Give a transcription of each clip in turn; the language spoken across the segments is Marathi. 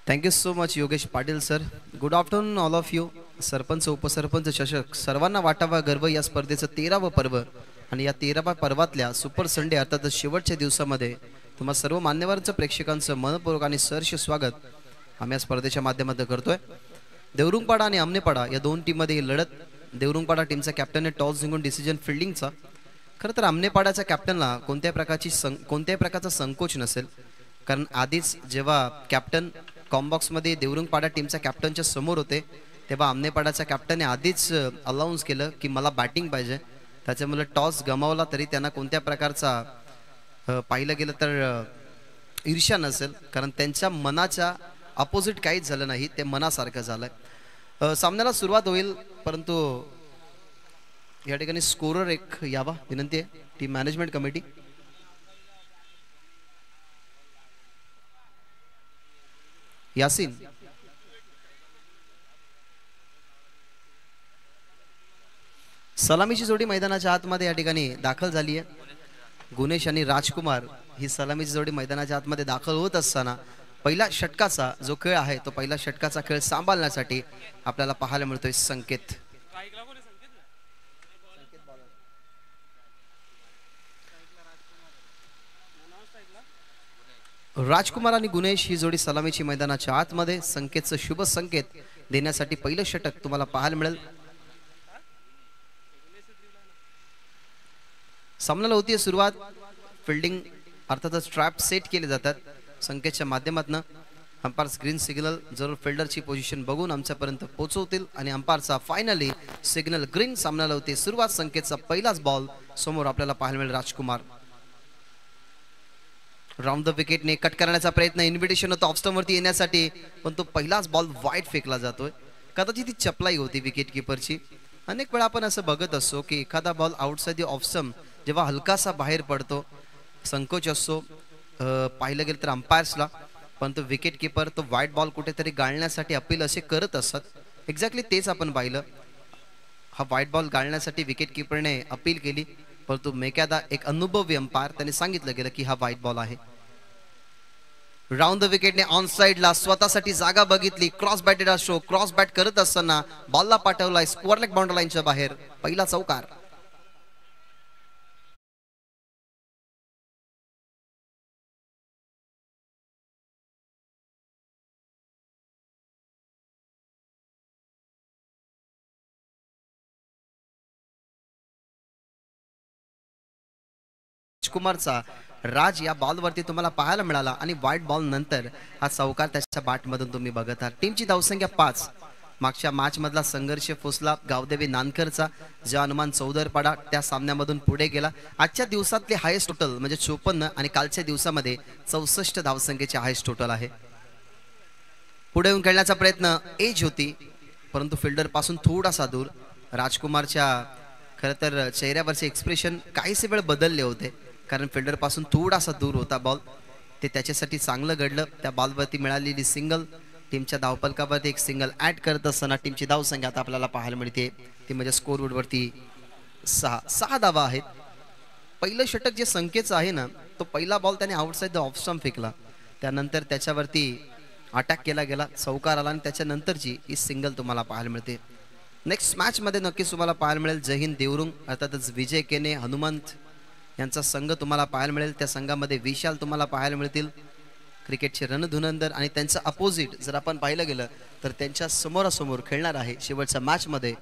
Thank you so much Yogesh Patil sir. Good afternoon all of you. Sarpanch उपसरपंच चषक सर्वांना वाटावा गर्व या स्पर्धेचं 13वं पर्व आणि या 13व्या पर्वातल्या सुपर संडे अर्थात शेवटच्या दिवसामध्ये तुम्हा सर्व मान्यवरांचं प्रेक्षकांचं मनपूर्वक आणि सहर्ष स्वागत आम्ही या स्पर्धेच्या माध्यमातून करतोय. देवरुंगपाडा आणि आमनेपाडा या दोन टीममध्ये ही लढत. देवरुंगपाडा टीमचा कॅप्टनने टॉस जिंकून डिसिजन फिल्डिंगचा. खरं तर आमनेपाड्याच्या कॅप्टनला कोणत्याही प्रकारचा संकोच नसेल, कारण आधीच जेव्हा कॅप्टन कॉम्बॉक्समध्ये देवरुंगपाडा टीमच्या कॅप्टनच्या समोर होते तेव्हा आमनेपाडाच्या कॅप्टनने आधीच अलाउन्स केलं की मला बॅटिंग पाहिजे. त्याच्यामुळे टॉस गमावला तरी त्यांना कोणत्या प्रकारचा पाहिलं गेलं तर ईर्ष्या नसेल, कारण त्यांच्या मनाच्या अपोजिट काहीच झालं नाही, ते मनासारखं झालंय. सामन्याला सुरुवात होईल, परंतु या ठिकाणी स्कोरर एक यावा विनंती आहे. Team management committee Yasin. सलामीची जोडी मैदानाच्या आतमध्ये या ठिकाणी दाखल झाली आहे. गुणेश आणि राजकुमार ही सलामीची जोडी मैदानाच्या आतमध्ये दाखल होत असताना पहिला षटकाचा जो खेळ आहे तो पहिला षटकाचा खेळ सांभाळण्यासाठी आपल्याला पाहायला मिळतोय संकेत. राजकुमार आणि गुणेश ही जोडी सलामीची मैदानाच्या आतमध्ये संकेतचं शुभ संकेत देण्यासाठी पहिलं षटक तुम्हाला पाहायला मिळेल. सामन्याला होतीये सुरुवात. फिल्डिंग अर्थातच ट्रॅप सेट केले जातात संकेतच्या माध्यमातून. अंपायर ग्रीन सिग्नल जरूर फिल्डरची पोझिशन बघून आमच्यापर्यंत पोहोचवतील आणि अंपायरचा फायनली सिग्नल ग्रीन. सामन्याला होते सुरुवात. संकेतचा पहिलाच बॉल समोर आपल्याला पाहायला मिळेल. राजकुमार राऊंड द विकेटने कट करण्याचा प्रयत्न. इन्व्हिटेशन होतं ऑफस्टंपवरती येण्यासाठी, पण तो पहिलाच बॉल वाईड फेकला जातोय. कदाचित ती चपलाई होती विकेट किपरची. अनेक वेळा आपण असं बघत असतो की एखादा बॉल आउटसाइड द ऑफस्टंप जेव्हा हलकासा बाहेर पडतो, संकोच असतो पाहिलं गेलं तर अंपायर्सला, पण तो विकेट किपर तो वाईड बॉल कुठेतरी गाळण्यासाठी अपील असे करत असतात. एक्झॅक्टली तेच आपण पाहिलं. हा वाईड बॉल गाळण्यासाठी विकेट किपरने अपील केली, परंतु मेकॅदा एक अनुभवी अंपायर त्याने सांगितलं गेलं की हा वाईट बॉल आहे. राऊंड द विकेटने ऑन साइडला स्वतःसाठी जागा बघितली. Cross batted show cross bat करत असताना बॉलला पाठवलाय स्क्वेअर लेग बाउंड्री लाईनच्या बाहेर. पहिला चौकार. राजकुमारचा राज या बॉलवरती तुम्हाला पाहायला मिळाला आणि व्हाईट बॉल नंतर हा चौकार त्याच्या बॅटमधून तुम्ही बघत आहात. टीमची धावसंख्या 5. मागच्या मॅच मधला संघर्ष फुसला गावदेवी नानकरचा. जो अनुमान चौदरपाडा त्या सामन्यामधून पुढे गेला. आजच्या दिवसातले हायेस्ट टोटल म्हणजे 54 आणि कालच्या दिवसामध्ये 64 धावसंख्येचे हायेस्ट टोटल आहे. पुढे येऊन खेळण्याचा प्रयत्न. एज होती परंतु फिल्डर पासून थोडासा दूर. राजकुमारच्या खरं तर चेहऱ्यावरचे एक्सप्रेशन काहीसे वेळ बदलले होते, कारण फिल्डर पासून थोडासा दूर होता बॉल. ते त्याच्यासाठी चांगलं घडलं. त्या बॉलवरती मिळालेली सिंगल टीमच्या धावपलकावरती एक सिंगल ऍड करत असताना टीमची धावसंख्या आता आपल्याला पाहायला मिळते ती म्हणजे स्कोरबोर्डवरती 6 धावा आहेत. पहिलं षटक जे संकेतचं आहे ना, तो पहिला बॉल त्याने आउटसाइड द ऑफ स्टंप फेकला. त्यानंतर त्याच्यावरती अटॅक केला गेला, चौकार आला आणि त्याच्यानंतरची ही सिंगल तुम्हाला पाहायला मिळते. नेक्स्ट मॅच मध्ये नक्कीच तुम्हाला पाहायला मिळेल जय हिंद देवरुंग अर्थातच विजय केने हनुमंत यांचा संघ तुम्हाला पाहायला मिळेल. त्या संघामध्ये विशाल तुम्हाला पाहायला मिळतील, क्रिकेटचे रणधुरंधर. आणि त्यांचं अपोजिट जर आपण पाहिलं गेलं तर त्यांच्या समोरासमोर खेळणार आहे शेवटच्या मॅच मध्ये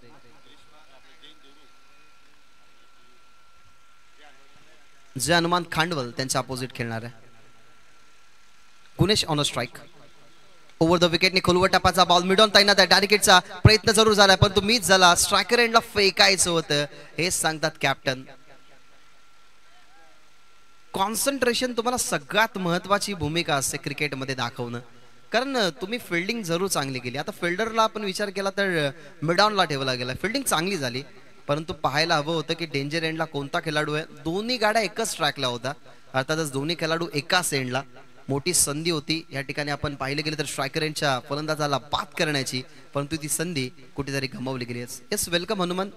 जय हनुमान खांडवल त्यांच्या अपोजिट खेळणार आहे. Gunesh on a strike. Over the विकेटने खोलवर टपाचा बॉल मिडॉन ताईना त्या डायरेक्टचा प्रयत्न जरूर झाला, पण तो मिस झाला. स्ट्रायकर एंडला फेकायचं होतं हे सांगतात कॅप्टन. कॉन्सन्ट्रेशन तुम्हाला सगळ्यात महत्वाची भूमिका असते क्रिकेटमध्ये दाखवणं, कारण तुम्ही फिल्डिंग जरूर चांगली केली. आता फिल्डरला आपण विचार केला तर मिडॉनला ठेवला गेला. फिल्डिंग चांगली झाली, परंतु पाहायला हवं होतं की डेंजर एंडला कोणता खेळाडू आहे. दोन्ही गाड्या एकच ट्रॅकला होता, अर्थातच दोन्ही खेळाडू एकाच एंडला. मोठी संधी होती या ठिकाणी आपण पाहिलं गेलं तर स्ट्रायकर यांच्या फलंदाजाला बाद करण्याची, परंतु ती संधी कुठेतरी गमावली गेली. Yes welcome Hanuman.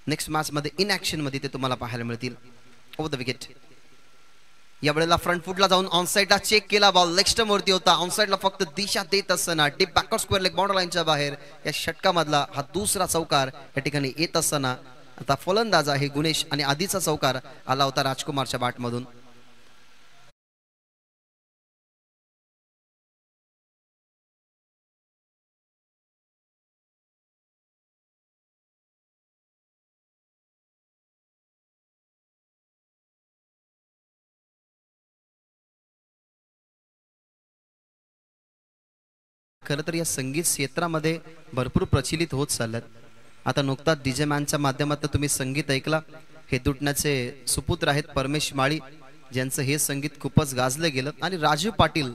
Next match मध्ये इन ऍक्शन मध्ये ते तुम्हाला पाहायला मिळतील. Over the wicket. यावेळेला फ्रंट फुटला जाऊन ऑन साइडला चेक केला बॉल लेग स्टंप वरती होता. ऑन साइडला फक्त दिशा देत असताना deep backward square leg boundary लाईनच्या बाहेर या षटकामधला हा दुसरा चौकार या ठिकाणी येत असताना आता फलंदाज आहे गुणेश आणि आधीचा चौकार आला होता राजकुमारच्या बॅटमधून. खरं तर या संगीत क्षेत्रामध्ये भरपूर प्रचलित होत चालल्यात. आता नुकताच डीजे मॅनच्या माध्यमातून तुम्ही संगीत ऐकला. हे दुटण्याचे सुपुत्र आहेत परमेश माळी, ज्यांचं हे संगीत खूपच गाजलं गेलं. आणि राजू पाटील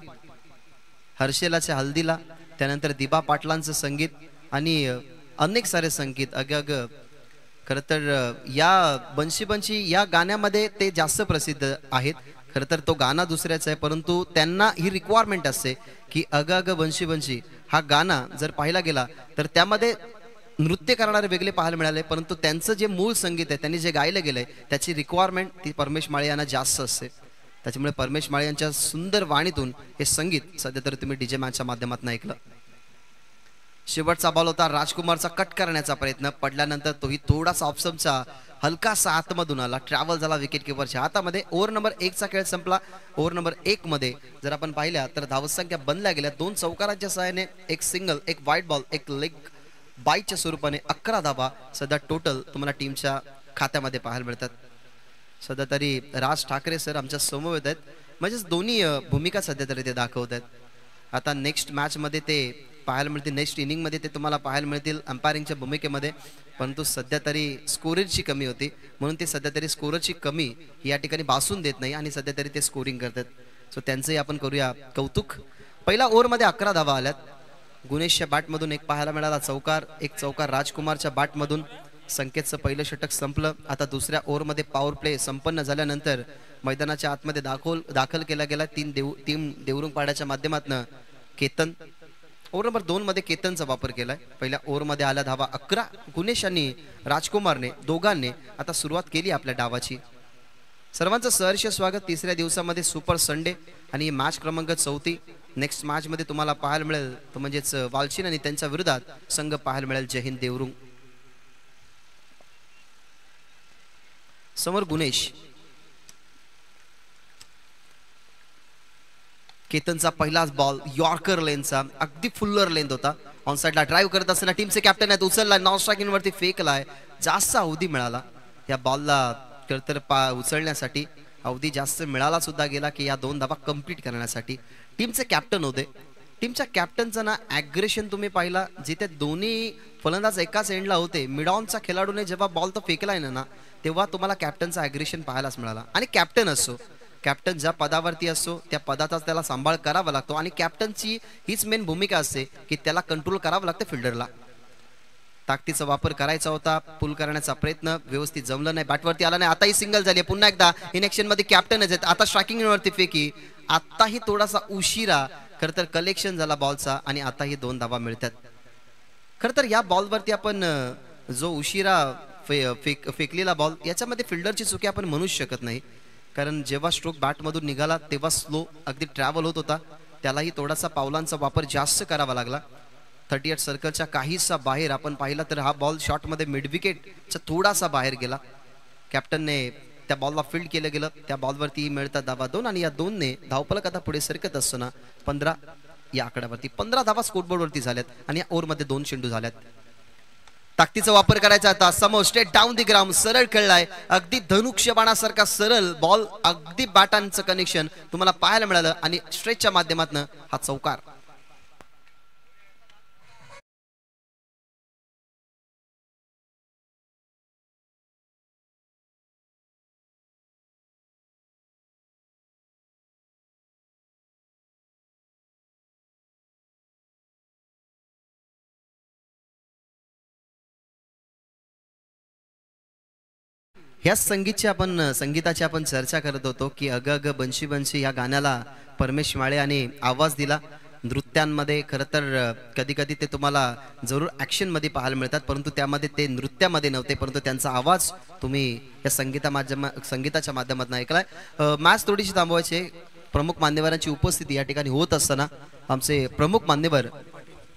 हर्षेलाच्या हल्दीला, त्यानंतर दिबा पाटलांचं संगीत आणि अनेक सारे संगीत अग खरं तर या बंशी बंशी या गाण्यामध्ये ते जास्त प्रसिद्ध आहेत. खरं तर तो गाणं दुसऱ्याचा आहे, परंतु त्यांना ही रिक्वायरमेंट असते की अग अग बंशी बंशी हा गाणं जर पाहिला गेला तर त्यामध्ये नृत्य करणारे वेगळे पाहायला मिळाले, परंतु त्यांचं जे मूळ संगीत आहे त्यांनी जे गायलं गेलंय त्याची रिक्वायरमेंट ती परमेश माळे यांना जास्त असते. त्याच्यामुळे परमेश माळे यांच्या सुंदर वाणीतून हे संगीत सध्या तर तुम्ही डीजे मॅचच्या माध्यमातून ऐकलं. शेवटचा बॉल होता राजकुमारचा कट करण्याचा प्रयत्न पडल्यानंतर तोही थोडासा ऑप्शनचा हलकासा आतमधून आला, ट्रॅव्हल झाला विकेट किपरच्या हातामध्ये. ओव्हर नंबर 1 चा खेळ संपला. ओव्हर नंबर 1 मध्ये जर आपण पाहिल्या तर धावसंख्या बनल्या गेल्या 2 चौकारांच्या सहाय्याने, एक सिंगल, एक वाईट बॉल, एक लेग बाईच्या स्वरूपाने 11 धावा सध्या टोटल तुम्हाला टीमच्या खात्यामध्ये पाहायला मिळतात. सध्या तरी राज ठाकरे सर आमच्या समवेत आहेत, म्हणजेच दोन्ही भूमिका सध्या तरी ते दाखवत आहेत. आता नेक्स्ट मॅच मध्ये ते पाहायला मिळतील, नेक्स्ट इनिंग मध्ये ते तुम्हाला पाहायला मिळतील अंपायरिंगच्या भूमिकेमध्ये. परंतु सध्या तरी स्कोररची कमी होती, म्हणून ते सध्या तरी स्कोररची कमी या ठिकाणी भासून देत नाही आणि सध्या तरी ते स्कोरिंग करतात. सो त्यांचंही आपण करूया कौतुक. पहिल्या ओव्हरमध्ये 11 धावा आल्यात. गुणेशच्या बॅटमधून एक पाहायला मिळाला चौकार, एक चौकार राजकुमारच्या बॅटमधून. संकेतचं पहिलं षटक संपलं. आता दुसऱ्या ओव्हरमध्ये पॉवर प्ले संपन्न झाल्यानंतर मैदानाच्या आतमध्ये दाखल केला गेला तीन देवरुंग पाड्याच्या माध्यमातून केतन. ओव्हर नंबर 2 मध्ये केतनचा वापर केलाय. पहिल्या ओव्हरमध्ये आल्या धावा 11. गुणेश आणि राजकुमारने दोघांनी आता सुरुवात केली आपल्या डावाची. सर्वांचं सहर्ष स्वागत तिसऱ्या दिवसामध्ये सुपर संडे आणि मॅच क्रमांक 34. नेक्स्ट मॅच मध्ये तुम्हाला पाहायला मिळेल तो म्हणजेच वालचिन आणि त्यांच्या विरोधात संघ पाहायला मिळेल जय हिंद देवरुंग. समोर गुणेश. केतनचा पहिलाच बॉल यॉर्कर लेनचा, अगदी फुल्लर लेंथ होता. ऑन साइडला ड्राईव्ह करत असताना टीमचे कॅप्टन आहेत उचलला, नॉन स्ट्रायकिंग वरती फेकलाय. जास्त अवधी मिळाला या बॉलला तर उचलण्यासाठी, अवधी जास्त मिळाला सुद्धा गेला की या 2 धावा कंप्लीट करण्यासाठी. टीमचे कॅप्टन होते. टीमच्या कॅप्टनचं ना ॲग्रेशन तुम्ही पाहिला, जिथे दोन्ही फलंदाज एकाच एंडला होते. मिड ऑनचा खेळाडूने जेव्हा बॉल तो फेकलाय ना तेव्हा तुम्हाला कॅप्टनचं ॲग्रेशन पाहायलाच मिळाला. आणि कॅप्टन असो, कॅप्टन ज्या पदावरती असतो त्या पदाचा त्याला सांभाळ करावा लागतो आणि कॅप्टनची हीच मेन भूमिका असते की त्याला कंट्रोल करावं लागतं फिल्डरला. ताकदीचा वापर करायचा होता, पुल करण्याचा प्रयत्न व्यवस्थित जमलं नाही, बॅटवरती आला नाही. आताही सिंगल झाली. पुन्हा एकदा इनेक्शन मध्ये कॅप्टनच आहेत. आता स्ट्रायकिंग वरती फेकी, आताही थोडासा उशिरा खरं तर कलेक्शन झाला बॉलचा आणि आताही 2 धावा मिळतात. खरं तर या बॉलवरती आपण जो उशिरा फेकलेला बॉल याच्यामध्ये फिल्डरची चुकी आपण म्हणूच शकत नाही, कारण जेव्हा स्ट्रोक बॅटमधून निघाला तेव्हा स्लो अगदी ट्रॅव्हल होत होता. त्यालाही थोडासा पावलांचा वापर जास्त करावा लागला. 38 सर्कलच्या काहीसा बाहेर आपण पाहिला तर हा बॉल शॉटमध्ये मिड विकेटचा थोडासा बाहेर गेला. कॅप्टनने त्या बॉलला फील्ड केलं गेलं. त्या बॉलवरती मिळतात धावा 2 आणि या 2ने धावफलक आता पुढे सरकत असताना 15 या आकड्यावरती 15 धावा स्कोरबोर्डवरती झाल्यात आणि या ओव्हरमध्ये 2 चेंडू झाल्यात. ताकदीचा वापर करायचा आता. समोर स्ट्रेट डाऊन दी ग्राउंड सरळ खेळलाय, अगदी धनुष्य बाणासारखा सरळ बॉल, अगदी बॅटांचं कनेक्शन तुम्हाला पाहायला मिळालं आणि स्ट्रेचच्या माध्यमातून हा चौकार. ह्या संगीताची आपण चर्चा करत होतो की अग अग बंशी बंशी या गाण्याला परमेश माळे आणि आवाज दिला. नृत्यांमध्ये खरं तर कधी कधी ते तुम्हाला जरूर ॲक्शनमध्ये पाहायला मिळतात, परंतु त्यामध्ये ते नृत्यामध्ये नव्हते, परंतु त्यांचा आवाज तुम्ही या संगीताच्या माध्यमातून ऐकलाय. मॅच थोडीशी थांबवायची. प्रमुख मान्यवरांची उपस्थिती या ठिकाणी होत असताना आमचे प्रमुख मान्यवर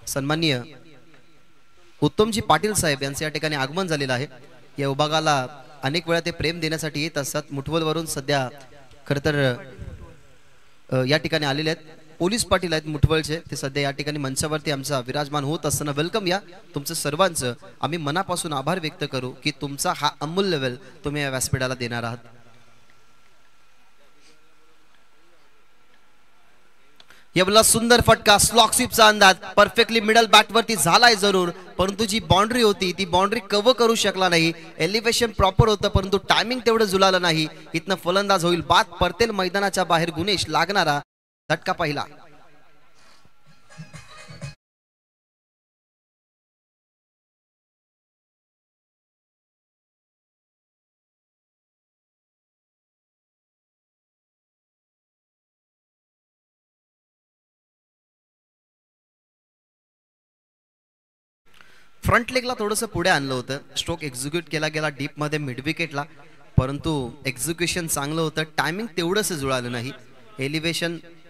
सन्माननीय उत्तमजी पाटील साहेब यांचे या ठिकाणी आगमन झालेलं आहे. या विभागाला अनेक वेळा ते प्रेम देण्यासाठी येत असतात. मुठवलवरून सध्या खरं तर या ठिकाणी आलेले आहेत. पोलीस पाटील आहेत मुठवलचे, ते सध्या या ठिकाणी मंचावरती आमचा विराजमान होत असताना वेलकम या तुमचं सर्वांचं आम्ही मनापासून आभार व्यक्त करू की तुमचा हा अमूल्य वेळ तुम्ही या व्यासपीठाला देणार आहात. याला सुंदर फटका, स्लॉक स्वीपचा अंदाज परफेक्टली मिडल बॅट वरती झालाय जरूर, परंतु जी बाउंड्री होती ती बाउंड्री कव्हर करू शकला नाही. एलिव्हेशन प्रॉपर होतं परंतु टायमिंग तेवढं जुळालं नाही. इथनं फलंदाज होईल बाद, परतेल मैदानाच्या बाहेर. गुणेश लागणारा झटका पहिला. फ्रंट लेगला थोडंसं पुढे आणलं होतं. स्ट्रोक एक्झिक्यूट केला गेला डीप मध्ये मिड विकेटला, परंतु एक्झिक्युशन चांगलं होतं. टायमिंग तेवढंच जुळालं नाही.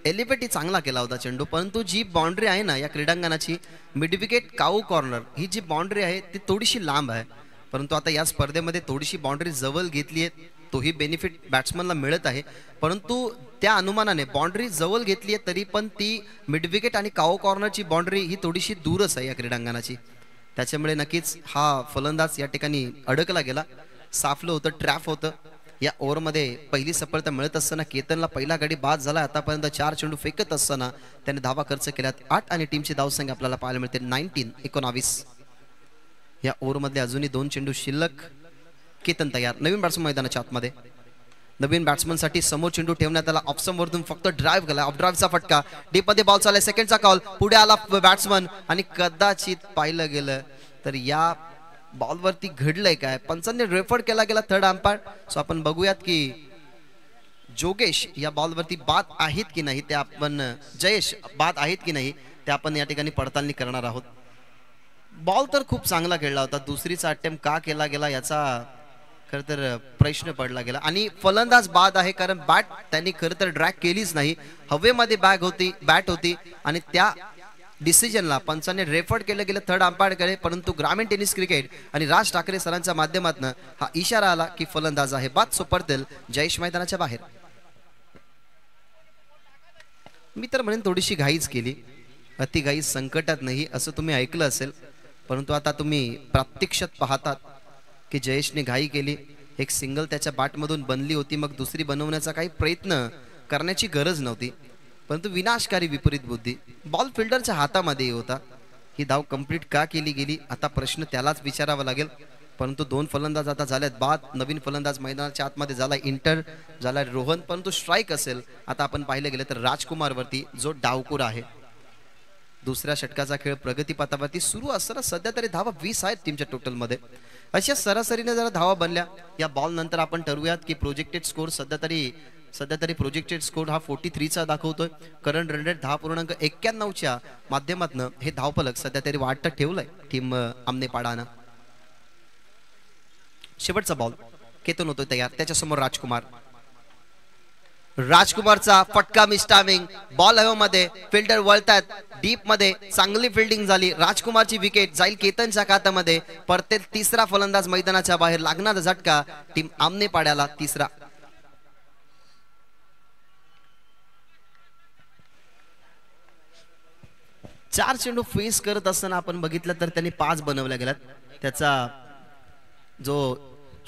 एलिव्हेट चांगला केला होता चेंडू, परंतु जी बाउंड्री आहे ना या क्रीडांगणाची मिड विकेट काऊ कॉर्नर ही जी बाउंड्री आहे ती थोडीशी लांब आहे. परंतु आता या स्पर्धेमध्ये थोडीशी बाउंड्री जवळ घेतली आहे, तोही बेनिफिट बॅट्समनला मिळत आहे. परंतु त्या अनुमानाने बाउंड्री जवळ घेतली आहे तरी पण ती मिड विकेट आणि काऊ कॉर्नरची बाउंड्री ही थोडीशी दूरच आहे या क्रीडांगणाची. त्याच्यामुळे नक्कीच हा फलंदाज या ठिकाणी अडकला गेला. साफलं होतं, ट्रॅप होतं. या ओव्हरमध्ये पहिली सफलता मिळत असताना केतनला पहिला गडी बाद झाला. आतापर्यंत 4 चेंडू फेकत असताना त्याने धावा खर्च केल्यात 8 आणि टीमची धावसंख्या आपल्याला पाहायला मिळते 19. या ओव्हरमध्ये अजूनही 2 चेंडू शिल्लक. केतन तयार. नवीन बॅट्समन मैदानाच्या आतमध्ये. नवीन बॅट्समनसाठी समोर चेंडू ठेवण्यात आला. ऑप्शनवरून फक्त ड्राईव्ह केला. ऑफ ड्राईव्हचा फटका. डीपमध्ये बॉल चाललाय. सेकंडचा कॉल. पुढे आला बॅट्समन आणि कदाचित पाहिलं गेलं तर या बॉलवरती घडलंय काय. पंचांनी रेफर केला गेला थर्ड अंपायर. सो आपण बघूयात की जोगेश या बॉलवरती बाद आहेत की नाही ते आपण, जयेश बाद आहेत की नाही ते आपण या ठिकाणी पडताळणी करणार आहोत. बॉल तर खूप चांगला खेळला होता. दुसरीचा अटेम्प्ट का केला गेला याचा खरं तर प्रश्न पडला गेला. आणि फलंदाज बाद आहे कारण बॅट त्यांनी खरं तर ड्रॅग केलीच नाही. हवेमध्ये बॅट होती आणि त्या डिसिजनला पंचांनी रेफर केलं गेलं थर्ड अंपायरकडे. परंतु ग्रामीण टेनिस क्रिकेट आणि राज ठाकरे सरांच्या माध्यमातून हा इशारा आला की फलंदाज आहे बाद. सो पडतील जयेश मैदानाच्या बाहेर. मी तर म्हणेन थोडीशी घाईच केली. अति घाई संकटात नाही असं तुम्ही ऐकलं असेल, परंतु आता तुम्ही प्रत्यक्षात पाहतात की जयेशने घाई केली. एक सिंगल त्याच्या बॅटमधून बनली होती, मग दुसरी बनवण्याचा काही प्रयत्न करण्याची गरज नव्हती, परंतु विनाशकारी विपरीत बुद्धी. बॉल फिल्डरच्या हातामध्ये होता. ही धाव कंप्लीट का केली गेली आता प्रश्न त्यालाच विचारावा लागेल. परंतु 2 फलंदाज आता झाल्यात बाद. नवीन फलंदाज मैदानाच्या आतमध्ये झाला इंटर झाला रोहन, परंतु स्ट्राईक असेल. आता आपण पाहिलं गेलं तर राजकुमार वरती जो डावकुर आहे. दुसऱ्या षटकाचा खेळ प्रगतीपथावरती सुरू असताना सध्या तरी धावा 20 आहेत टीमच्या टोटलमध्ये. अशा सरासरीने जरा धावा बनल्या. या बॉल नंतर आपण ठरवूयात की प्रोजेक्टेड स्कोर सध्या तरी प्रोजेक्टेड स्कोर हा 43चा दाखवतोय. करंट रन रेट 10.91च्या माध्यमातून हे धावफलक सध्या तरी वाटत ठेवलंय टीम आमनेपाडानं. शेवटचा बॉल. केतन होतोय तयार. त्याच्यासमोर राजकुमारचा फटका मिस टायमिंग. बॉल हवेमध्ये, फिल्डर वळतात. डीप मध्ये चांगली फिल्डिंग झाली. राजकुमारची विकेट जाईल केतनच्या खात्यामध्ये. परतेल तिसरा फलंदाज मैदानाच्या बाहेर. लागणारा झटका टीम आमनेपाड्याला तिसरा. चार चेंडू फेस करत असताना आपण बघितलं तर त्यांनी 5 बनवल्या गेल्यात. त्याचा जो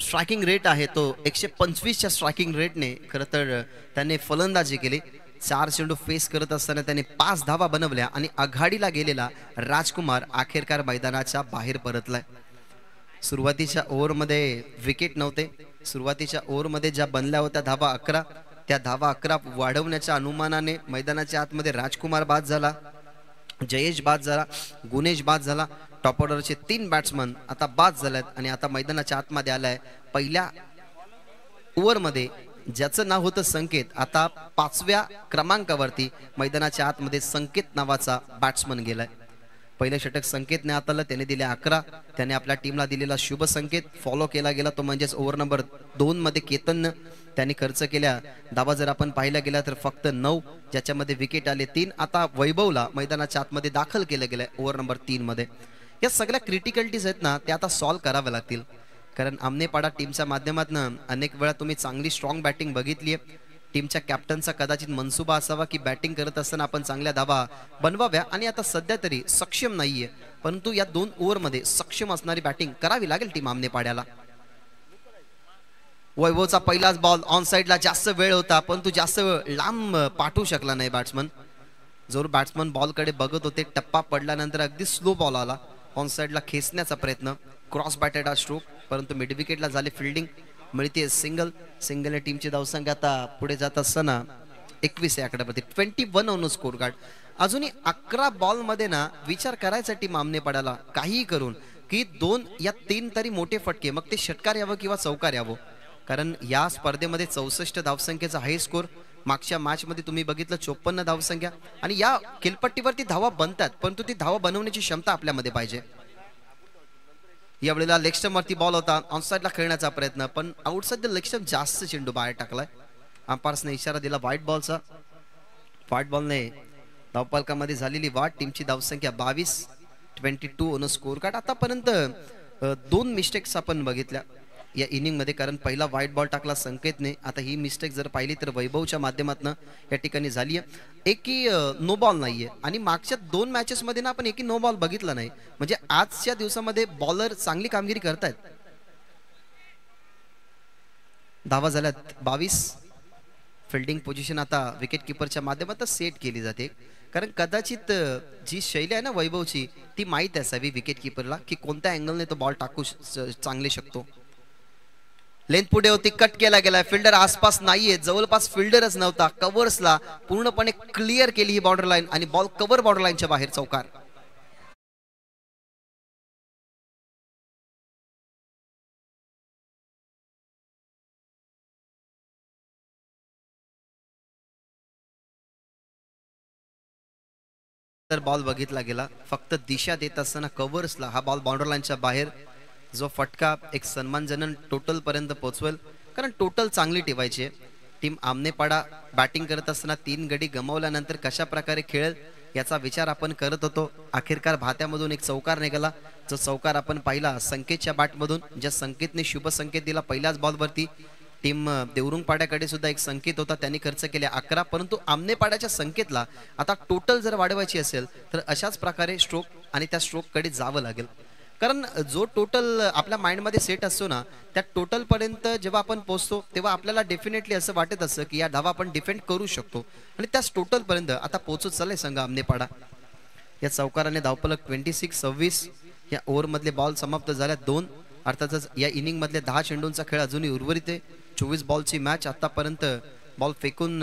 स्ट्रायकिंग रेट आहे तो 125च्या स्ट्रायकिंग रेटने खरं तर त्याने फलंदाजी केली. 4 चेंडू फेस करत असताना त्याने 5 धावा बनवल्या आणि आघाडीला गेलेला राजकुमार अखेरकार मैदानाच्या बाहेर परतलाय. सुरुवातीच्या ओव्हरमध्ये विकेट नव्हते. सुरुवातीच्या ओव्हरमध्ये ज्या बनल्या होत्या धावा 11, त्या धावा 11 वाढवण्याच्या अनुमानाने मैदानाच्या आतमध्ये राजकुमार बाद झाला, जयेश बाद झाला, गुणेश बाद झाला. टॉप ऑर्डरचे 3 बॅट्समन आता बाद झालेत आणि आता मैदानाच्या आतमध्ये आलाय. पहिल्या ओव्हरमध्ये ज्याचं नाव होतं संकेत, आता 5व्या क्रमांकावरती मैदानाच्या आतमध्ये संकेत नावाचा बॅट्समन गेलाय. पहिलं षटक संकेतने हाताळलं, त्याने दिले 11. त्याने आपल्या टीमला दिलेला शुभ संकेत फॉलो केला गेला, तो म्हणजेच ओव्हर नंबर 2 मध्ये केतन त्यांनी खर्च केल्या धावा जर आपण पाहिला गेला तर फक्त 9, ज्याच्यामध्ये विकेट आले 3. आता वैभवला मैदानाच्या आतमध्ये दाखल केलं गेलंय ओव्हर नंबर 3 मध्ये. या सगळ्या क्रिटिकलिटीज आहेत ना, त्या आता सॉल्व्ह कराव्या लागतील, कारण आमनेपाडा टीमच्या माध्यमातून अनेक वेळा तुम्ही चांगली स्ट्रॉंग बॅटिंग बघितली आहे. टीमच्या कॅप्टनचा कदाचित मनसुबा असावा की बॅटिंग करत असताना आपण चांगल्या धावा बनवाव्या, आणि आता सध्या तरी सक्षम नाहीये, परंतु या 2 ओव्हरमध्ये सक्षम असणारी बॅटिंग करावी लागेल टीम आमनेपाड्याला. वैभवचा पहिलाच बॉल ऑन साइडला, जास्त वेळ होता परंतु जास्त वेळ लांब पाठवू शकला नाही बॅट्समन. जोर बॅट्समन बॉलकडे बघत होते, टप्पा पडल्यानंतर अगदी स्लो बॉल आला, ऑन साइडला खेचण्याचा प्रयत्न, क्रॉस बॅटेड स्ट्रोक, परंतु मिड विकेटला झाले फिल्डिंग, मिळते सिंगल. सिंगलने टीमची धावसंख्या आता पुढे जात असताना 21 आकड्यावरती 21 ऑन स्कोर कार्ड. अजूनही 11 बॉल मध्ये ना विचार करायचा टीम आमनेपाड्याला काहीही करून की 2 या 3 तरी मोठे फटके, मग ते षटकार यावं किंवा चौकार यावं, कारण या स्पर्धेमध्ये 64 धावसंख्येचा हाय स्कोर. मागच्या मॅच मध्ये तुम्ही बघितलं 54 धावसंख्या, आणि या खेळपट्टीवरती धावा बनतात, परंतु ती धावा बनवण्याची क्षमता आपल्यामध्ये पाहिजे. यावेळेला लेग स्टंप वरती बॉल होता, ऑन साइडला खेळण्याचा प्रयत्न, पण आउटसाइड द लेग स्टंप जास्त चेंडू बाहेर टाकलाय. अंपायर्सने इशारा दिला व्हाईट बॉलचा. व्हाईट बॉलने धावफलकामध्ये झालेली वाढ, टीमची धावसंख्या 22 ऑन स्कोर कार्ड. आतापर्यंत 2 मिस्टेक्स आपण बघितल्या या इनिंग मध्ये, कारण पहिला व्हाईट बॉल टाकला संकेतने. आता ही मिस्टेक जर पाहिली तर वैभवच्या माध्यमातून या ठिकाणी झाली आहे. एकही नो बॉल नाहीये, आणि मागच्या 2 मॅचेस मध्ये ना आपण एकही नो बॉल बघितला नाही, म्हणजे आजच्या दिवसामध्ये बॉलर चांगली कामगिरी करतायत. धावा झाल्यात 22. फिल्डिंग पोझिशन आता विकेट किपरच्या माध्यमातून सेट केली जाते, कारण कदाचित जी शैली आहे ना वैभवची ती माहीत असावी विकेट किपरला की कोणत्या अँगलने तो बॉल टाकू चांगले शकतो. लेंथ पुढे होती, कट केला गेला, फिल्डर आसपास नाहीये, जवळपास फिल्डरच नव्हता. कव्हर्सला पूर्णपणे क्लिअर केली ही बॉर्डर लाईन, आणि बॉल कव्हर बॉर्डर लाईनच्या बाहेर चौकार. तर बॉल बघितला गेला, फक्त दिशा देत असताना कव्हर्सला हा बॉल बॉर्डर लाईनच्या बाहेर. जो फटका एक सन्मानजनक टोटल पर्यंत पोहोचवेल, कारण टोटल चांगली ठेवायची आहे. टीम आमनेपाडा बॅटिंग करत असताना 3 गडी गमावल्यानंतर कशा प्रकारे खेळेल याचा विचार आपण करत होतो. अखेरकार भात्यामधून एक चौकार निघाला, जो चौकार आपण पाहिला संकेतच्या बॅटमधून, ज्या संकेतने शुभ संकेत दिला पहिल्याच बॉलवरती. टीम देवरुंग पाड्याकडे सुद्धा एक संकेत होता, त्यांनी खर्च केले 11, परंतु आमनेपाड्याच्या संकेतला आता टोटल जर वाढवायची असेल तर अशाच प्रकारे स्ट्रोक आणि त्या स्ट्रोककडे जावं लागेल, कारण जो टोटल आपल्या माइंडमध्ये सेट असतो ना, त्या टोटल पर्यंत जेव्हा आपण पोहोचतो तेव्हा आपल्याला डेफिनेटली असं वाटत असतं की या धावा आपण डिफेंड करू शकतो, आणि त्याच टोटल पर्यंत आता पोहोचत चाललाय संघ आमनेपाडा. या चौकाराने धावफलक 26-26. या ओव्हरमधले बॉल समाप्त झाल्या 2. अर्थातच या इनिंग मधले 10 चेंडूंचा खेळ अजूनही उर्वरित आहे. 24 बॉलची मॅच. आतापर्यंत बॉल फेकून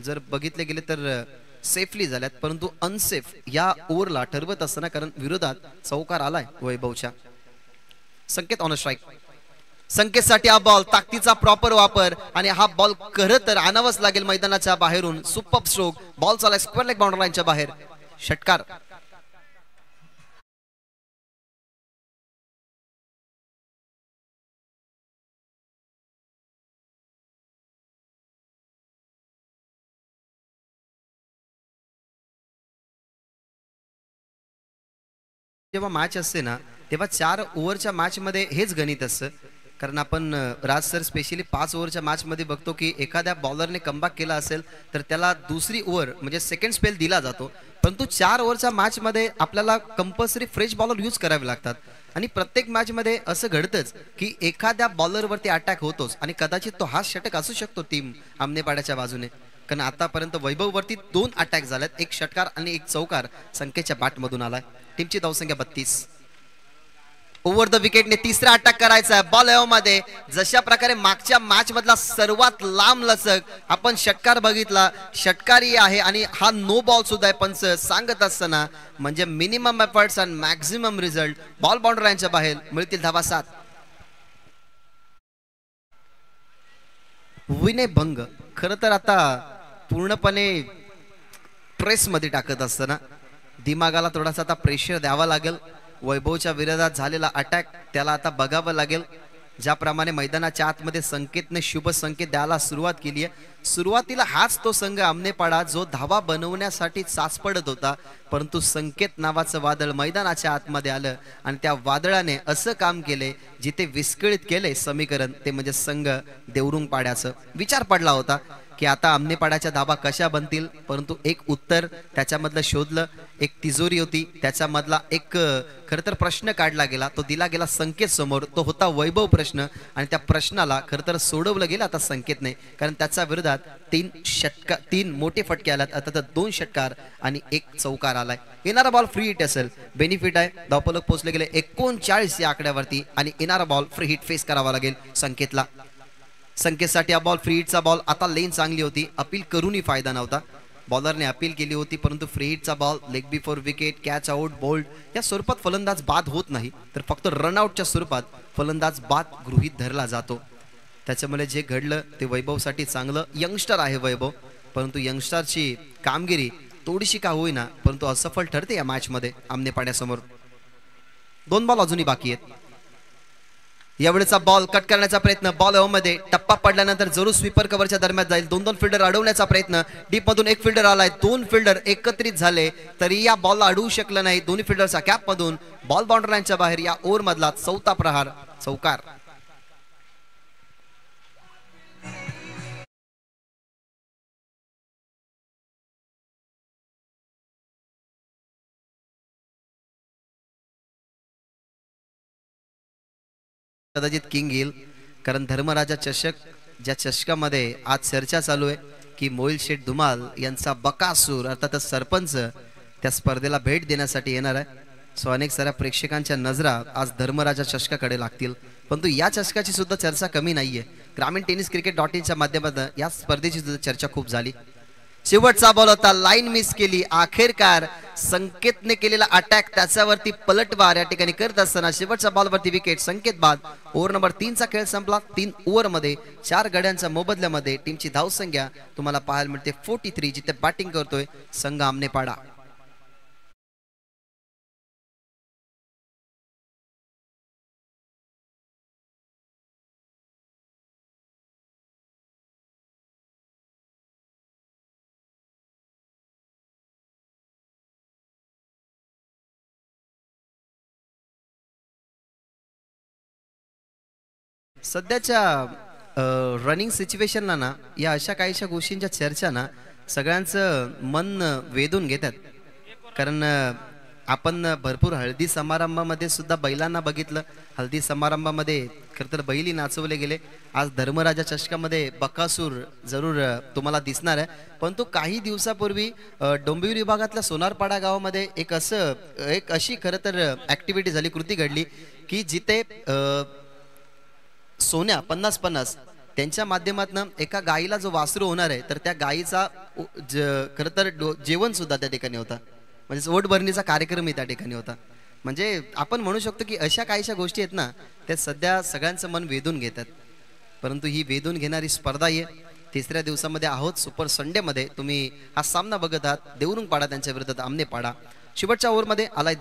जर बघितले गेले तर सेफली झाल्यात, परंतु अनसेफ या ओव्हरला ठरवत असताना, कारण विरोधात चौकार आलाय वैभवच्या. संकेत ऑन स्ट्राईक. संकेतसाठी हा बॉल ताकदीचा प्रॉपर वापर, आणि हा बॉल खरं तर आणावाच लागेल मैदानाच्या बाहेरून. सुपर स्ट्रोक, बॉल चालाय स्क्वेअर लेग बाउंड्री लाईनच्या बाहेर, षटकार. जेव्हा मॅच असते ना तेव्हा 4 ओव्हरच्या मॅच मध्ये हेच गणित असतं, कारण आपण राज सर स्पेशली 5 ओव्हरच्या मॅच मध्ये बघतो की एखाद्या बॉलरने कमबॅक केला असेल तर त्याला दुसरी ओव्हर म्हणजे सेकंड स्पेल दिला जातो, परंतु 4 ओव्हरच्या मॅच मध्ये आपल्याला कंपल्सरी फ्रेश बॉलर यूज करावे लागतात, आणि प्रत्येक मॅच मध्ये असं घडतंच की एखाद्या बॉलरवरती अटॅक होतोच, आणि कदाचित तो हा षटक असू शकतो टीम आमनेपाड्याच्या बाजूने, कारण आतापर्यंत वैभववरती 2 अटॅक झालेत, एक षटकार आणि एक चौकार संकेतच्या बॅटमधून आलाय. टीमची धावसंख्या 32. ओव्हर द विकेटने तिसरा अटॅक करायचा आहे बॉल मध्ये. जशा प्रकारे मागच्या मॅच मधला सर्वात लांब लचक आपण षटकार बघितला, षटकारी आहे, आणि हा नो बॉल सुद्धा आहे पंच सांगत असताना, म्हणजे minimum efforts and maximum result. Ball boundary लाईनच्या बाहेर, मिळतील धावा 7. विनयभंग. खरं तर आता पूर्णपणे प्रेसमध्ये टाकत असताना दिमागाला थोडासा आता प्रेशर द्यावा लागेल. वैभवच्या विरोधात झालेला अटॅक त्याला आता बघावं लागेल. ज्याप्रमाणे मैदानाच्या आतमध्ये संकेतने शुभ संकेत द्यायला सुरुवात केली आहे. सुरुवातीला हाच तो संघ आमनेपाडा जो धावा बनवण्यासाठी चाच पडत होता, परंतु संकेत नावाचं वादळ मैदानाच्या आतमध्ये आलं आणि त्या वादळाने असं काम केले जिथे विस्कळीत केले समीकरण, ते म्हणजे संघ देवरुंग पाड्याचं. विचार पडला होता की आता आमनेपाड्याच्या धाबा कशा बनतील, परंतु एक उत्तर त्याच्यामधलं शोधलं. एक तिजोरी होती, त्याच्यामधला एक खरं तर प्रश्न काढला गेला, तो दिला गेला संकेत समोर. तो होता वैभव प्रश्न आणि त्या प्रश्नाला खरं तर सोडवलं गेलं आता संकेत नाही, कारण त्याच्या विरोधात तीन मोठे फटके आलात. आता तर 2 षटकार आणि 1 चौकार आलाय. येणारा बॉल फ्री हिट असेल, बेनिफिट आहे. धावफलक पोहोचले गेले 39 या आकड्यावरती आणि येणारा बॉल फ्री हिट फेस करावा लागेल संकेतला. संकेतसाठी हा बॉल फ्री हिटचा बॉल. आता लेन चांगली होती, अपील करूनही फायदा नव्हता. बॉलरने अपील केली होती, परंतु फ्री हिटचा ball, leg before wicket, catch out, bowled या स्वरूपात फलंदाज बाद होत नाही, तर फक्त रनआउटच्या स्वरूपात फलंदाज बाद गृहीत धरला जातो. त्याच्यामुळे जे घडलं ते वैभवसाठी चांगलं. यंगस्टर आहे वैभव, परंतु यंगस्टरची कामगिरी थोडीशी का होईना परंतु असफल ठरते या मॅचमध्ये आमनेपाड्यासमोर. 2 बॉल अजूनही बाकी आहेत. यावेळेचा बॉल कट करण्याचा प्रयत्न, बॉल मध्ये टप्पा पडल्यानंतर जरूर स्वीपर कव्हरच्या दरम्यान जाईल. 2 फिल्डर अडवण्याचा प्रयत्न, डीप मधून एक फिल्डर आलाय, 2 फिल्डर एकत्रित झाले तरी या बॉलला अडवू शकलं नाही. दोन्ही फिल्डरचा कॅप मधून बॉल बाउंड्री लाईनच्या बाहेर. या ओव्हर मधला 4था प्रहार चौकार. कदाचित किंग येईल, कारण धर्मराजा चषक ज्या चषकामध्ये आज चर्चा चालू आहे की मोहिल शेठ धुमाल यांचा बकासूर अर्थातच सरपंच त्या स्पर्धेला भेट देण्यासाठी येणार आहे. सो अनेक साऱ्या प्रेक्षकांच्या नजरा आज धर्मराजा चषकाकडे लागतील, परंतु या चषकाची सुद्धा चर्चा कमी नाहीये. ग्रामीण टेनिस क्रिकेट .in माध्यमातून या स्पर्धेची सुद्धा चर्चा खूप झाली. शेवटचा बॉल होता, लाईन मिस केली. अखेरकार संकेतने केलेला अटॅक त्याच्यावरती पलटवार या ठिकाणी करत असताना शेवटच्या बॉलवरती विकेट. संकेत बाद. ओव्हर नंबर 3 चा खेळ संपला. 3 ओव्हर मध्ये 4 गड्यांच्या मोबदल्यामध्ये टीमची धावसंख्या तुम्हाला पाहायला मिळते 43, जिथे बॅटिंग करतोय संघ आमनेपाडा. सध्याच्या रनिंग सिच्युएशनला ना या अशा काहीशा गोष्टींच्या चर्चा ना सगळ्यांचं मन वेधून घेतात. कारण आपण भरपूर हळदी समारंभामध्ये सुद्धा बैलांना बघितलं. हळदी समारंभामध्ये खरं तर बैली नाचवले गेले. आज धर्मराजा चषकामध्ये बकासूर जरूर तुम्हाला दिसणार आहे. परंतु काही दिवसापूर्वी डोंबिवली विभागातल्या सोनारपाडा गावामध्ये एक अशी खरं तर ॲक्टिव्हिटी झाली, कृती घडली की जिथे सोन्या 50-50 त्यांच्या माध्यमातून एका गायीला जो वासरू होणार आहे तर त्या गायीचा खरं तर जेवण सुद्धा त्या ठिकाणी होता. म्हणजे ओट भरणीचा कार्यक्रमही त्या ठिकाणी होता. म्हणजे आपण म्हणू शकतो की अशा काहीशा गोष्टी आहेत ना त्या सध्या सगळ्यांचं मन वेधून घेतात. परंतु ही वेधून घेणारी स्पर्धा आहे. 3ऱ्या दिवसामध्ये आहोत. सुपर संडे मध्ये तुम्ही हा सामना बघत आहात. देवरुंग पाडा त्यांच्या विरोधात आमनेपाडा. शेवटच्या ओव्हरमध्ये आलाय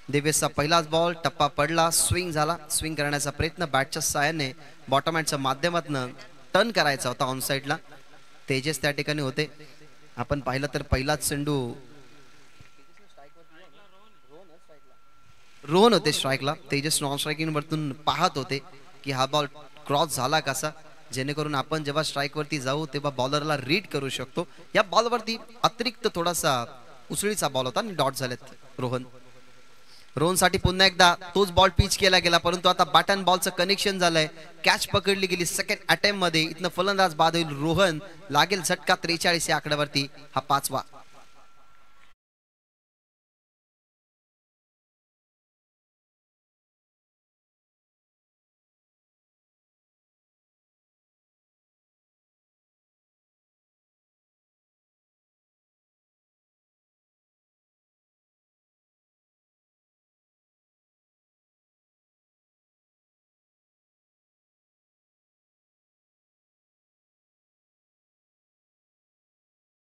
देवेशचा पहिलाच बॉल. टप्पा पडला, स्विंग झाला. स्विंग करण्याचा प्रयत्न बॅटच्या साहाय्याने बॉटम हँडच्या माध्यमातून टर्न करायचा होता ऑन साईडला. तेजस त्या ठिकाणी होते. आपण पाहिलं तर पहिलाच चेंडू रोहन होते स्ट्राईकला. तेजस नॉन स्ट्रायकिंग वरतून पाहत होते की हा बॉल क्रॉस झाला कसा, जेणेकरून आपण जेव्हा स्ट्राईक वरती जाऊ तेव्हा बॉलरला रीड करू शकतो. या बॉलवरती अतिरिक्त थोडासा उसळीचा बॉल होता आणि डॉट झालेत रोहनसाठी. पुन्हा एकदा तोच बॉल पिच केला गेला, परंतु आता बॅट अँड बॉलचं कनेक्शन झालंय. कॅच पकडली गेली सेकंड अटेम्प्ट मध्ये. इथनं फलंदाज बाद होईल. रोहन लागेल झटका 43 या आकड्यावरती. हा 5वा.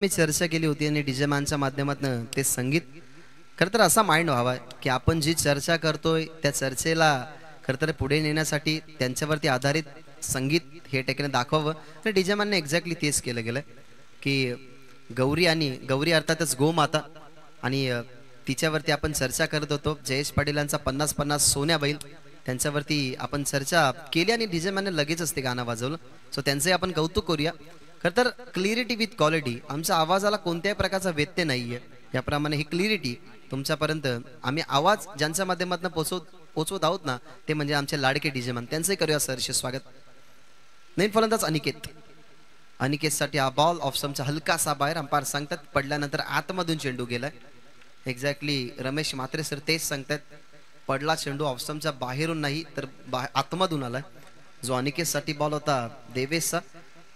मी चर्चा केली होती आणि डीजे मॅनच्या माध्यमातून ते संगीत खरं तर असा माइंड व्हावा की आपण जी चर्चा करतोय त्या चर्चेला खरं तर पुढे नेण्यासाठी त्यांच्यावरती आधारित संगीत हे टेकने दाखवावं. आणि डीजे मॅनने एक्झॅक्टली तेच केलं गेलं की गौरी अर्थातच गोमाता आणि तिच्यावरती आपण चर्चा करत होतो. जयेश पाटीलांचा 50-50 सोन्या बैल त्यांच्यावरती आपण चर्चा केली आणि डीजे मॅनने लगेचच ते गाणं वाजवलं. सो त्यांचे आपण कौतुक करूया. खरं तर क्लिअरिटी विथ क्वालिटी, आमच्या आवाजाला कोणत्याही प्रकारचा व्यत्यय नाही आहे. याप्रमाणे ही क्लिअरिटी तुमच्यापर्यंत आम्ही आवाज ज्यांच्या माध्यमातून पोचवत आहोत ना, ते म्हणजे आमचे लाडके डीजे मॅन. त्यांचंही करूया सरचे स्वागत. नवीन फलंदाज अनिकेतसाठी हा बॉल ऑफस्टंपचा हलकासा बाहेर. अंपायर सांगतात पडल्यानंतर आतमधून चेंडू गेलाय. एक्झॅक्टली रमेश म्हात्रे सर तेच सांगतात, पडला चेंडू ऑफस्टंपच्या बाहेरून नाही तर आतमधून आलाय. जो अनिकेतसाठी बॉल होता देवेशचा.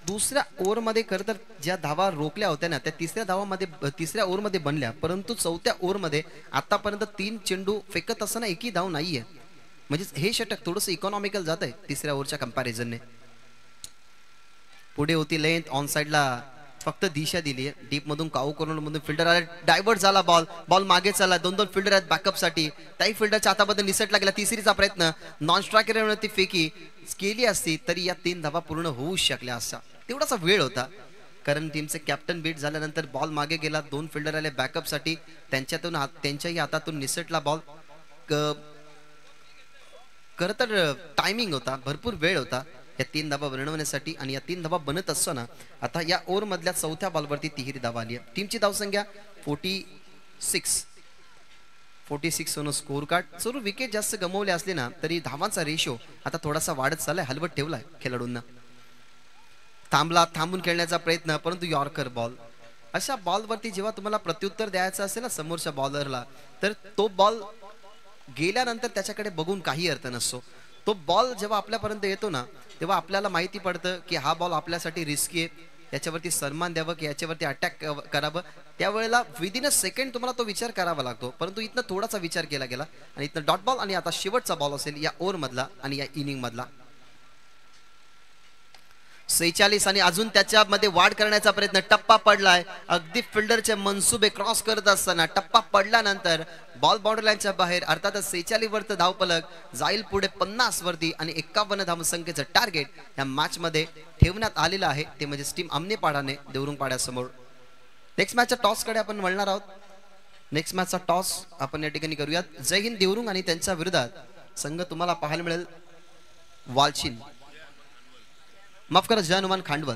दुसऱ्या ओव्हरमध्ये खरं तर ज्या धावा रोखल्या होत्या ना, त्या तिसऱ्या ओव्हरमध्ये बनल्या, परंतु चौथ्या ओव्हरमध्ये आतापर्यंत 3 चेंडू फेकत असताना एकही धाव नाहीये. म्हणजे हे षटक थोडंसं इकॉनॉमिकल जात आहे तिसऱ्या ओव्हरच्या कंपॅरिझनने. पुढे होती लेंथ, ऑन साईडला फक्त दिशा दिली आहे. डीप मधून काऊ करून मधून फिल्डर आला, डायव्हर्ट झाला बॉल मागे चालला. 2 फिल्डर आहेत बॅकअपसाठी. त्याही फिल्डरच्या हातामध्ये निसटला गेला. तिसरीचा प्रयत्न नॉन स्ट्रायकरवरती फेकी केली असती तरी या 3 धावा पूर्ण होऊ शकल्या असता. तेवढासा वेळ होता कारण टीमचे कॅप्टन बीट झाल्यानंतर बॉल मागे गेला. 2 फिल्डर आले बॅकअपसाठी. त्यांच्याही हातातून निसटला बॉल. खरं तर टायमिंग होता, भरपूर वेळ होता या 3 धावा बनवण्यासाठी. आणि या 3 धावा बनत असताना आता या ओव्हर मधल्या चौथ्या बॉलवरती तिहेरी धावा आली आहे. टीमची धावसंख्या 46 होणं स्कोर कार्ड. जरूर विकेट जास्त गमवले असले ना तरी धावांचा रेशो आता थोडासा वाढत चाललाय, हलवत ठेवलाय खेळाडूंना. थांबून खेळण्याचा प्रयत्न, परंतु यॉर्कर बॉल. अशा बॉलवरती जेव्हा तुम्हाला प्रत्युत्तर द्यायचं असेल ना समोरच्या बॉलरला, तर तो बॉल गेल्यानंतर त्याच्याकडे बघून काही अर्थ नसतो. तो बॉल जेव्हा आपल्यापर्यंत येतो ना तेव्हा आपल्याला माहिती पडतं की हा बॉल आपल्यासाठी रिस्की आहे, याच्यावरती सन्मान द्यावं की याच्यावरती अटॅक करावं. त्यावेळेला विदिन अ सेकंड तुम्हाला तो विचार करावा लागतो. परंतु इथनं थोडासा विचार केला गेला आणि इथनं डॉट बॉल. आणि आता शेवटचा बॉल असेल या ओव्हर मधला आणि या इनिंग मधला. 46 आणि अजून त्याच्यामध्ये वाढ करण्याचा प्रयत्न. टप्पा पडलाय, अगदी फिल्डरचे मनसुबे क्रॉस करत असताना टप्पा पडल्यानंतर बॉल बाउंड्री लाईनच्या बाहेर. अर्थातच 46 वरचं धावफलक जाईल पुढे 50 वरती आणि 51 धावसंख्येचं टार्गेट या मॅच मध्ये ठेवण्यात आलेलं आहे. ते म्हणजे टीम आमनेपाडाने देवरुंग पाड्यासमोर. नेक्स्ट मॅचच्या टॉस कडे आपण वळणार आहोत. नेक्स्ट मॅचचा टॉस आपण या ठिकाणी करूयात. जय हिंद देवरुंग आणि त्यांच्या विरोधात संघ तुम्हाला पाहायला मिळेल वालचिन, माफ करा जय हनुमान खांडवल.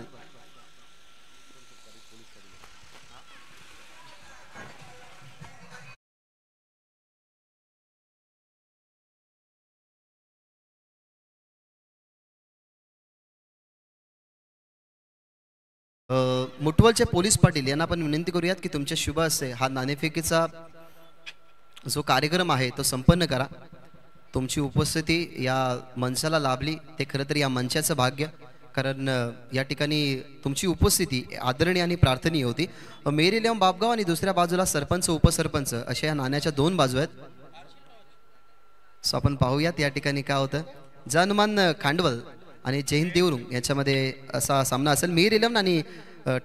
मुटवलचे पोलीस पाटील यांना आपण विनंती करूयात की तुमच्या शुभ हस्ते हा नाणेफेकीचा जो कार्यक्रम आहे तो संपन्न करा. तुमची उपस्थिती या मंचाला लाभली ते खरं तर या मंचाचं भाग्य. कारण या ठिकाणी तुमची उपस्थिती आदरणीय आणि प्रार्थनीय होती. मेरी लेम बापगाव आणि दुसऱ्या बाजूला सरपंच उपसरपंच अशा या नाण्याच्या 2 बाजू आहेत. सो आपण पाहूयात या ठिकाणी काय होतं. जय हनुमान खांडवल आणि जय हिंद देवरुंग याच्यामध्ये असा सामना असेल. मेरी इलेव्हन आणि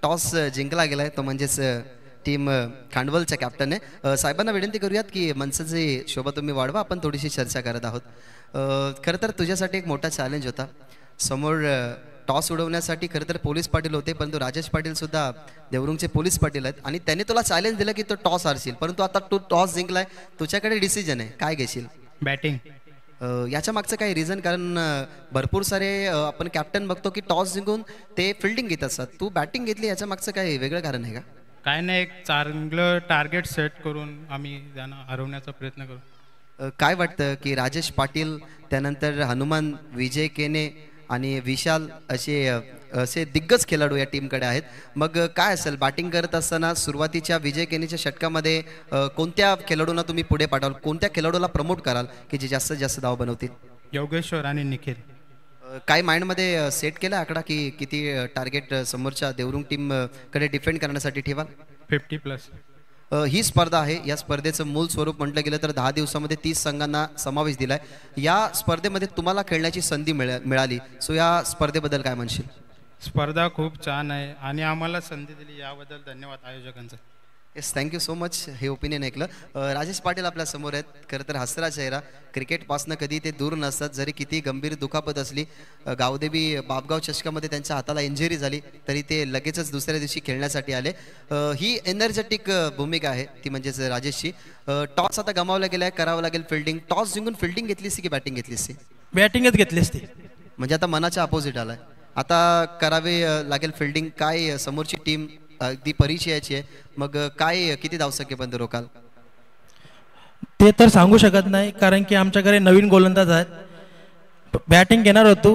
टॉस जिंकला गेलाय तो म्हणजेच टीम खांडवलच्या कॅप्टनने. साहेबांना विनंती करूयात की मंचाची शोभा तुम्ही वाढवा, आपण थोडीशी चर्चा करत आहोत. खरं तर तुझ्यासाठी एक मोठा चॅलेंज होता. समोर टॉस उडवण्यासाठी खरं तर पोलीस पाटील होते, परंतु राजेश पाटील सुद्धा देवरुंगचे पोलीस पाटील आहेत आणि त्यांनी तुला चॅलेंज दिलं की तो टॉस हारशील. परंतु आता तू टॉस जिंकलाय, तुझ्याकडे डिसिजन आहे, काय घेशील? बॅटिंग. याच्या मागचं काही रिझन? कारण भरपूर सारे आपण कॅप्टन बघतो की टॉस जिंकून ते फिल्डिंग घेत असतात, तू बॅटिंग घेतली, याच्या मागचं काही वेगळं कारण आहे का? काय नाही, एक चांगलं टार्गेट सेट करून आम्ही त्यांना हरवण्याचा प्रयत्न करू. काय वाटतं की राजेश पाटील त्यानंतर हनुमान, विजय केने आणि विशाल असे दिग्गज खेळाडू या टीमकडे आहेत. मग काय असेल बॅटिंग करत असताना सुरुवातीच्या विजय केनीच्या षटकामध्ये कोणत्या खेळाडूंना तुम्ही पुढे पाठवाल, कोणत्या खेळाडूला प्रमोट कराल की जे जास्तीत जास्त धाव बनवतील? योगेश्वर आणि निखिल. काय माइंडमध्ये सेट केला आकडा की किती टार्गेट समोरच्या देवरुंग टीम कडे डिफेंड करण्यासाठी ठेवाल? 50+. ही स्पर्धा आहे. या स्पर्धेचं मूळ स्वरूप म्हटलं गेलं तर 10 दिवसामध्ये 30 संघांना समावेश दिलाय. या स्पर्धेमध्ये तुम्हाला खेळण्याची संधी मिळाली. सो या स्पर्धेबद्दल काय म्हणशील? स्पर्धा खूप छान आहे आणि आम्हाला संधी दिली याबद्दल धन्यवाद आयोजकांचा. Yes, thank you so much. हे ओपिनियन ऐकलं. राजेश पाटील आपल्या समोर आहेत. खरं तर हसरा चेहरा, क्रिकेटपासनं कधी ते दूर नसतात. जरी किती गंभीर दुखापत असली, गावदेवी बापगाव चषकामध्ये त्यांच्या हाताला इंजुरी झाली तरी ते लगेचच दुसऱ्या दिवशी खेळण्यासाठी आले. ही एनर्जेटिक भूमिका आहे ती म्हणजेच राजेशची. टॉस आता गमावला गेला आहे, करावं लागेल फिल्डिंग. टॉस जिंकून फिल्डिंग घेतलीस की बॅटिंग घेतलीस? बॅटिंगच घेतली असती. म्हणजे आता मनाच्या अपोजिट आलाय. आता करावे लागेल फिल्डिंग. काय समोरची टीम अगदी परिचयाची आहे, मग काय किती धावसंख्येपर्यंत रोकाल? ते तर सांगू शकत नाही, कारण की आमच्याकडे नवीन गोलंदाज आहेत. बॅटिंग घेणार होतो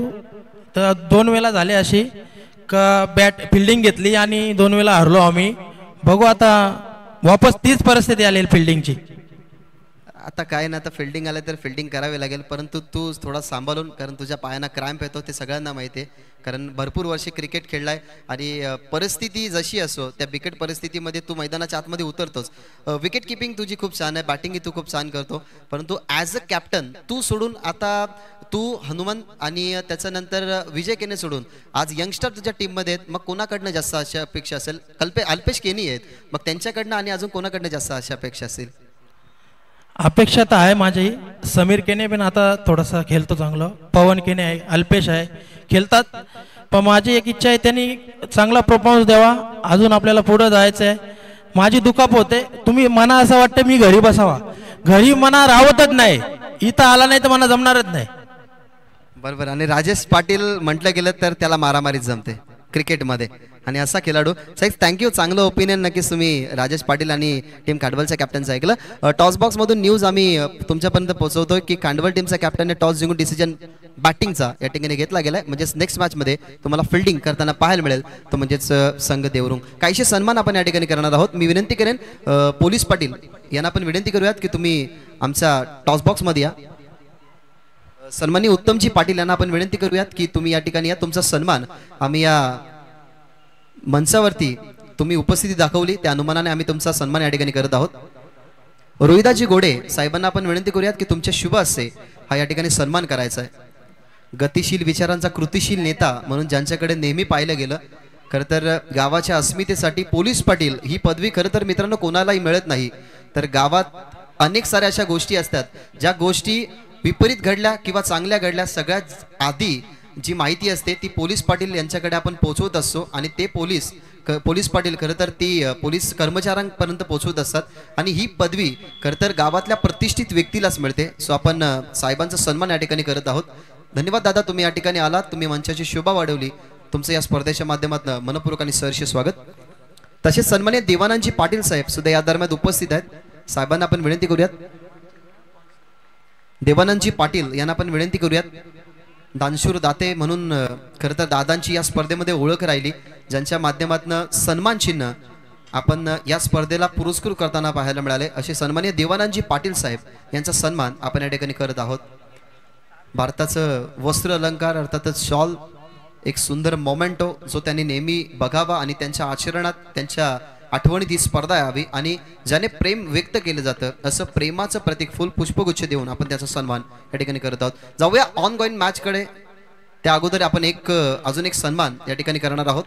तर 2 वेळा झाले अशी का फिल्डिंग घेतली आणि 2 वेळा हरलो आम्ही. बघू आता वापस तीच परिस्थिती आली फिल्डिंगची. आता काय ना, आता फिल्डिंग आलं तर फिल्डिंग करावी लागेल, परंतु तू थोडा सांभाळून, कारण तुझ्या पायांना क्रॅम्प येतो ते सगळ्यांना माहिती आहे. कारण भरपूर वर्षे क्रिकेट खेळलाय आणि परिस्थिती जशी असो त्या बिकट परिस्थितीमध्ये तू मैदानाच्या आतमध्ये उतरतोच. विकेट किपिंग तुझी खूप छान आहे, बॅटिंगही तू खूप छान करतो, परंतु ॲज अ कॅप्टन तू सोडून आता तू हनुमान आणि त्याच्यानंतर विजय केने सोडून आज यंगस्टर तुझ्या टीममध्ये आहेत. मग कोणाकडनं जास्त अशा अपेक्षा असेल? अल्पेश केनी आहेत, मग त्यांच्याकडनं आणि अजून कोणाकडनं जास्त अशा अपेक्षा असेल? अपेक्षा तर आहे माझी. समीर केने पण आता थोडासा खेळतो चांगलं, पवन केने आहे, अल्पेश आहे, खेळतात. पण माझी एक इच्छा आहे त्यांनी चांगला परफॉर्मन्स द्यावा. अजून आपल्याला पुढं जायचं आहे. माझी दुखाप होते, तुम्ही मना असं वाटतं मी घरी बसावा, घरी मना राहतच नाही, इथं आला नाही तर मला जमणारच नाही. बरोबर. आणि राजेश पाटील म्हटलं गेलं तर त्याला मारामारीच जमते क्रिकेटमध्ये, आणि असा खेळाडू. साहेब थँक्यू, चांगलं ओपिनियन नक्कीच तुम्ही राजेश पाटील आणि टीम कांडवलच्या कॅप्टनचं ऐकलं. टॉस बॉक्समधून न्यूज आम्ही तुमच्यापर्यंत पोहोचवतोय की कांडवल टीमचा कॅप्टनने टॉस जिंकून डिसिजन बॅटिंगचा या ठिकाणी घेतला गेलाय. म्हणजेच नेक्स्ट मॅचमध्ये तुम्हाला फिल्डिंग करताना पाहायला मिळेल तो म्हणजेच संघ देवरुंग. काहीशे सन्मान आपण या ठिकाणी करणार आहोत. मी विनंती करेन पोलीस पाटील यांना आपण विनंती करूयात की तुम्ही आमच्या टॉस बॉक्समध्ये या. सन्माननीय उत्तमजी पाटील यांना आपण विनंती करूयात की तुम्ही या ठिकाणी या. तुमचा सन्मान आम्ही या मंचावरती तुम्ही उपस्थिती दाखवली त्या अनुमानाने आम्ही तुमचा सन्मान या ठिकाणी करत आहोत. रोहिदाजी गोडे साहेबांना आपण विनंती करूयात की तुमच्या शुभ हस्ते हा या ठिकाणी सन्मान करायचा आहे. गतिशील विचारांचा कृतिशील नेता म्हणून ज्यांच्याकडे नेहमी पाहिलं गेलं. खरं तर गावाच्या अस्मितेसाठी पोलीस पाटील ही पदवी खरं तर मित्रांनो कोणालाही मिळत नाही. तर गावात अनेक साऱ्या अशा गोष्टी असतात ज्या गोष्टी विपरीत घडल्या किंवा चांगल्या घडल्या, सगळ्यात आधी जी माहिती असते ती पोलीस पाटील यांच्याकडे आपण पोहोचवत असतो. आणि ते पोलीस पाटील खरं तर ती पोलीस कर्मचाऱ्यांपर्यंत पोहोचवत असतात. आणि ही पदवी खरं तर गावातल्या प्रतिष्ठित व्यक्तीलाच मिळते. सो आपण साहेबांचा सन्मान या ठिकाणी करत आहोत. धन्यवाद दादा, तुम्ही या ठिकाणी आलात, तुम्ही मंचाची शोभा वाढवली. तुमचं या स्पर्धेच्या माध्यमातून मनपूर्वक आणि सहर्ष स्वागत. तसेच सन्माननीय देवानंदजी पाटील साहेब सुद्धा या दरम्यान उपस्थित आहेत. साहेबांना आपण विनंती करूयात. देवानंदजी पाटील यांना आपण विनंती करूयात. दानशूर दाते म्हणून खरं तर दादांची या स्पर्धेमध्ये ओळख राहिली, ज्यांच्या माध्यमातून सन्मान चिन्ह आपण या स्पर्धेला पुरस्कृत करताना पाहायला मिळाले. असे सन्माननीय देवानंदजी पाटील साहेब यांचा सन्मान आपण या ठिकाणी करत आहोत. भारताचं वस्त्र अलंकार अर्थातच शॉल, एक सुंदर मोमेंटो जो त्यांनी नेहमी बघावा आणि त्यांच्या आचरणात त्यांच्या आठवणीत ही स्पर्धा यावी. आणि ज्याने प्रेम व्यक्त केलं जातं असं प्रेमाचं प्रतीक फुल पुष्पगुच्छ देऊन आपण त्याचा सन्मान या ठिकाणी करत आहोत. जाऊया ऑन गोईंग मॅचकडे. त्या अगोदर आपण अजून एक सन्मान या ठिकाणी करणार आहोत.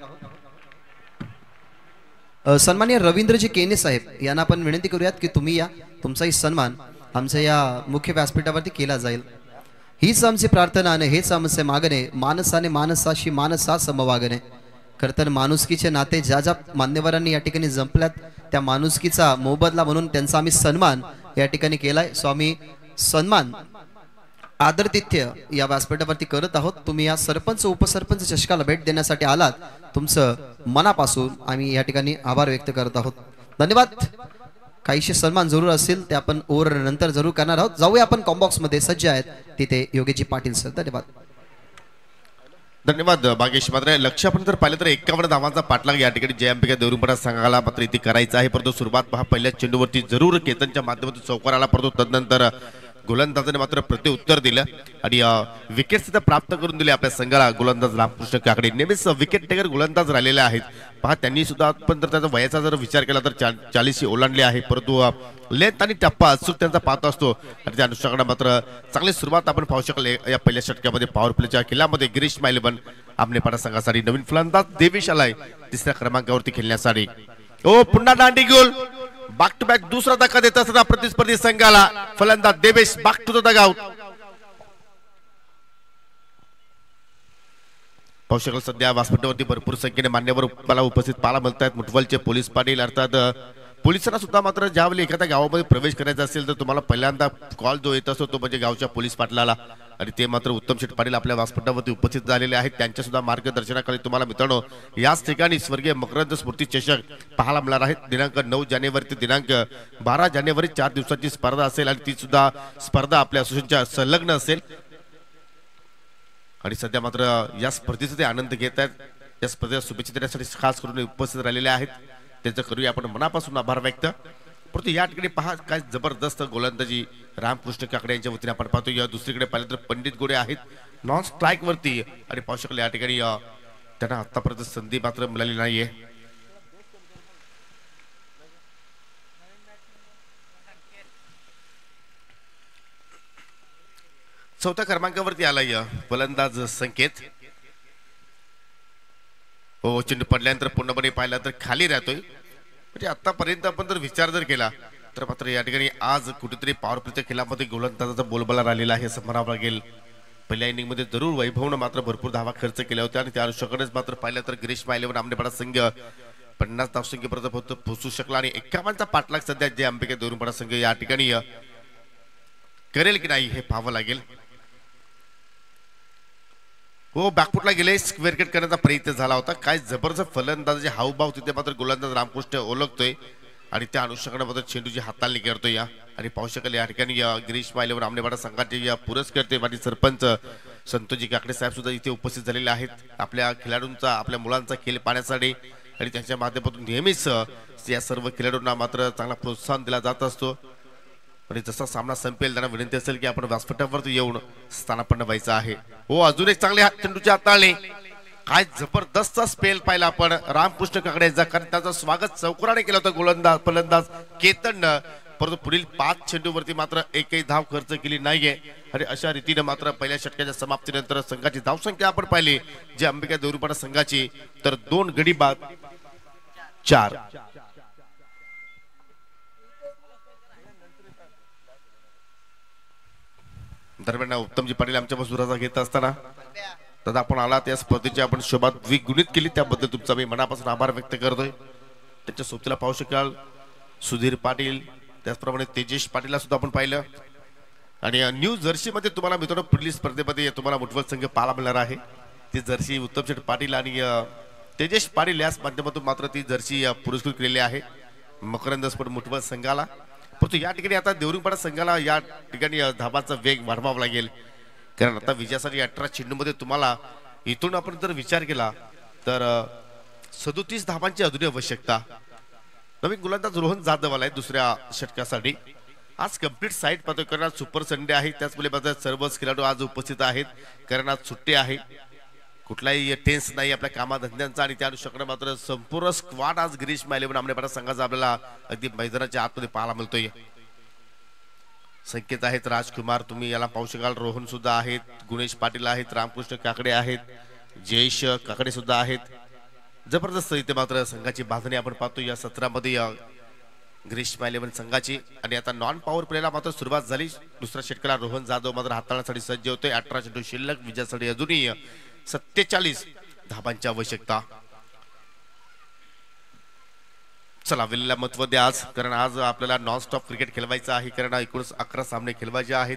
सन्माननीय रवींद्रजी केने साहेब यांना आपण विनंती करूयात की तुम्ही या. तुमचाही सन्मान आमच्या या मुख्य व्यासपीठावरती केला जाईल. हीच आमची प्रार्थना आणि हेच आमचे मागणे, मानसाने मानसाशी मानसा समवागणे. खरं तर माणुसकीचे नाते ज्या ज्या मान्यवरांनी या ठिकाणी जंपल्यात त्या माणुसकीचा मोबदला म्हणून त्यांचा आम्ही सन्मान या ठिकाणी केलाय. सो आम्ही सन्मान आदरातिथ्य या व्यासपीठावरती करत आहोत. तुम्ही या सरपंच उपसरपंच चषकाला भेट देण्यासाठी आलात, तुमचं मनापासून आम्ही या ठिकाणी आभार व्यक्त करत आहोत. धन्यवाद. काहीशे सन्मान जरूर असतील ते आपण ओव्हर नंतर जरूर करणार आहोत. जाऊया आपण कॉम्बॉक्समध्ये सज्ज आहेत तिथे योगेशजी पाटील सर. धन्यवाद. धन्यवाद भागेश. मात्र लक्ष आपण जर पाहिलं तर 51 धावांचा पाठलाग या ठिकाणी जयंबिका देवरुंगपाडा संघाला मात्र इथे करायचा आहे. परंतु सुरुवात पहा पहिल्या चेंडूवरती जरूर केतनच्या माध्यमातून चौकार आला, परंतु तदनंतर गोलंदाजाने मात्र प्रत्युत्तर दिलं आणि विकेट सुद्धा प्राप्त करून दिले आपल्या संघाला गोलंदाज रामकृष्ण काकडे. नेहमीच विकेट टेकर गोलंदाज राहिलेले आहेत. पहा त्यांनी सुद्धा पण जर त्याचा वयाचा जर विचार केला तर 40 ओलांडले आहे, परंतु लेंथ आणि टप्पा अचूक त्यांचा पाहत असतो आणि त्या अनुषंगाने मात्र चांगली सुरुवात आपण पाहू शकाल या पहिल्या षटकामध्ये पॉवर प्लेच्या खेळामध्ये गिरीश मायलेबन आमनेपाडा संघासाठी नवीन फलंदाज देवेश आलाय तिसऱ्या क्रमांकावरती खेळण्यासाठी. ओ पुन्हा दांडी गोल बॅक टू बॅक दुसरा धक्का देत असताना प्रतिस्पर्धी संघाला फलंदाज Devesh back to the dugout. पाहू शकाल सध्या व्यासपीठावरती भरपूर संख्येने मान्यवर मला उपस्थित पाहायला मिळत आहेत. मुठवलचे पोलीस पाटील अर्थात पोलिसांना सुद्धा मात्र ज्यावेळी एखाद्या गावामध्ये प्रवेश करायचा असेल तर तुम्हाला पहिल्यांदा कॉल जो येत असतो तो म्हणजे गावच्या पोलीस पाटलाला आणि ते मात्र उत्तम शेठ पाटील आपल्या व्यासपीठावरती उपस्थित झालेले आहेत. त्यांच्या सुद्धा मार्गदर्शनाखाली तुम्हाला मित्रांनो याच ठिकाणी स्वर्गीय मकरंद स्मृती चषक पाहायला मिळणार आहे. दिनांक 9 जानेवारी ते दिनांक 12 जानेवारी 4 दिवसांची स्पर्धा असेल आणि ती सुद्धा स्पर्धा आपल्या असोसिएशनच्या संलग्न असेल आणि सध्या मात्र या स्पर्धेचा ते आनंद घेत आहेत. या स्पर्धेला शुभेच्छा देण्यासाठी खास करून उपस्थित राहिलेले आहेत. त्यांचं करूया आपण मनापासून आभार व्यक्त. परंतु या ठिकाणी पहा काय जबरदस्त गोलंदाजी रामकृष्ण काकडे यांच्या वतीने आपण पाहतो. या दुसरीकडे पाहिलं तर पंडित गोडे आहेत नॉन स्ट्राईक वरती आणि पाहू शकले या ठिकाणी त्यांना आतापर्यंत संधी मात्र मिळाली नाहीये. चौथ्या क्रमांकावरती आलाय फलंदाज संकेत. हो चेंडू पडल्यानंतर पूर्णपणे पाहिला तर खाली राहतोय. म्हणजे आतापर्यंत आपण जर विचार जर केला तर मात्र या ठिकाणी आज कुठेतरी पॉवर प्लेच्या खेळामध्ये गोलंदाजाचा बोलबाला राहिलेला आहे असं म्हणावं लागेल. पहिल्या इनिंग मध्ये जरूर वैभवनं मात्र भरपूर धावा खर्च केल्या होत्या आणि त्या अनुषंगानेच मात्र पाहिलं तर गिरीश मायलेवन आमनेपाडा संघ 50 धावसंख्येपर्यंत पोहोचू शकला आणि 51चा पाठलाग सध्या जे अंबिका देवरुंपाडा संघ या ठिकाणी करेल की नाही हे पाहावं लागेल. हो बॅकफुटला गेले स्क्वेअर कट करण्याचा प्रयत्न झाला होता. काय जबरदस्त फलंदाजाचे हावभाव तिथे मात्र गोलंदाज रामकृष्ण ओळखतोय आणि त्या अनुषंगाने मात्र चेंडूची हाताळणी करतोय आणि पाहू शकाल या ठिकाणी गिरीश मायलेवर आमनेपाडा संघाचे पुरस्कर्ते आणि सरपंच संतोषजी काकडे साहेब सुद्धा इथे उपस्थित झालेले आहेत. आपल्या खेळाडूंचा आपल्या मुलांचा खेळ पाहण्यासाठी आणि त्यांच्या माध्यमातून नेहमीच या सर्व खेळाडूंना मात्र चांगला प्रोत्साहन दिला जात असतो आणि जसा सामना संपेल त्यांना विनंती असेल की आपण व्यासपीठावरती येऊन स्थानापन्न व्हायचं आहे. हो अजून एक चांगले चेंडूची हाताळणी काय जबरदस्त स्पेल पाहिला आपण रामकृष्ण काकडे यांचा कारण त्याचं स्वागत चौकोराने केलं होतं गोलंदाज फलंदाज केतन. परंतु पुढील 5 चेंडूवरती मात्र एकही धाव खर्च केली नाहीये आणि अशा रीतीने मात्र पहिल्या षटकाच्या समाप्तीनंतर संघाची धावसंख्या आपण पाहिली जी अंबिका देवरुंपाडा संघाची तर 2 गडी बाद 4. दरम्यान उत्तमजी पाटील आमच्यापासून रजा घेत असताना दादा आपण आला त्या स्पर्धेची आपण शोभा द्विगुणित केली त्याबद्दल तुमचा मी मनापासून आभार व्यक्त करतोय. त्यांच्या सोबतीला पाहू शकाल सुधीर पाटील त्याचप्रमाणे तेजेश पाटीलला सुद्धा आपण पाहिलं आणि न्यू जर्सी मध्ये तुम्हाला मित्रांनो पुढील स्पर्धेमध्ये तुम्हाला मुठवल संघ पाहायला मिळणार आहे. ती जर्सी उत्तम शेठ पाटील आणि तेजेश पाटील याच माध्यमातून मात्र ती जर्सी पुरस्कृत केलेली आहे मकरंद स्पर्ध मुठवल संघाला. परंतु या ठिकाणी आता देवरुंपाडा संघाला या ठिकाणी धावांचा वेग वाढवावा लागेल कारण आता विजयासाठी 18 चेंडूमध्ये तुम्हाला इथून आपण जर विचार केला तर 37 धावांची अजूनही आवश्यकता. नवीन गोलंदाज रोहन जाधव आलाय दुसऱ्या षटकासाठी. आज कंप्लीट साईड पाहतोय कारण आज सुपर संडे आहे त्याचमुळे सर्वच खेळाडू आज उपस्थित आहेत कारण आज सुट्टी आहे. कुठलाही टेन्स नाही आपल्या कामाधंद्यांचा आणि त्या अनुषंगाने मात्र संपूर्ण स्क्वाड आज गिरीश मायलेवन आमनेपाडा संघाचा आपल्याला अगदी मैदानाच्या आतमध्ये पाहायला मिळतोय. संकेत आहेत राजकुमार तुम्ही याला पाहू शकाल रोहन सुद्धा आहेत गुणेश पाटील आहेत रामकृष्ण काकडे आहेत जयेश काकडे सुद्धा आहेत. जबरदस्त इथे मात्र संघाची बांधणी आपण पाहतो या सत्रामध्ये गिरीश मायलेवन संघाची आणि आता नॉन पॉवर प्लेला मात्र सुरुवात झाली. दुसऱ्या षटकाला रोहन जाधव मात्र हाताळण्यासाठी सज्ज होते. 18 चेंडू शिल्लक विजयासाठी अजूनही 47 धाबांची आवश्यकता. चला वेळेला महत्व द्या आज कारण आज आपल्याला नॉन स्टॉप क्रिकेट खेळवायचं आहे कारण एकूण 11 सामने खेळवायचे आहेत.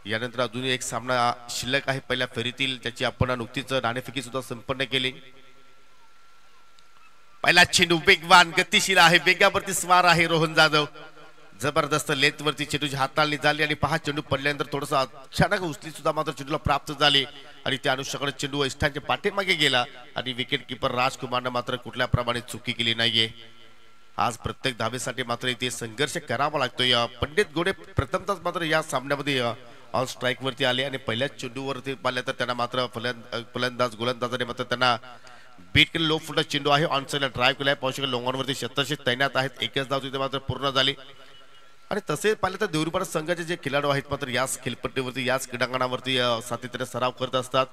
यानंतर अजून एक सामना शिल्लक आहे पहिल्या फेरीतील त्याची आपण नुकतीच नाणेफेकी सुद्धा संपन्न केली. पहिला चेंडू वेगवान गतिशील आहे वेगावरती स्वार आहे रोहन जाधव जबरदस्त लेंथ वरती चेंडूची हाताळणी झाली आणि 5 चेंडू पडल्यानंतर थोडासा अचानक उचली सुद्धा मात्र चेंडूला प्राप्त झाली आणि त्या अनुषंगाने चेंडू इष्टांच्या पाठीमागे गेला आणि विकेट किपर राजकुमारने मात्र कुठल्या प्रमाणे चुकी केली नाहीये. आज प्रत्येक धावेसाठी मात्र इथे संघर्ष करावा लागतोय. पंडित गोडे प्रथमतच मात्र या सामन्यामध्ये ऑन स्ट्राईक वरती आले आणि पहिल्याच चेंडूवरती पाहिलं तर त्यांना मात्र फलंदाज गोलंदाजाने मात्र त्यांना बीट केले. लो फुट चेंडू आहे ऑन साईडला ड्राईव्ह केलाय पाहू शकाल लोंगॉन वरती 77 तैनात आहेत. एकच धाव तिथे मात्र पूर्ण झाली आणि तसे पाहिले तर देवरुपाडा संघाचे जे खेळाडू आहेत मात्र याच खेळपट्टीवरती याच क्रीडांगणावरती सातत्याने सराव करत असतात.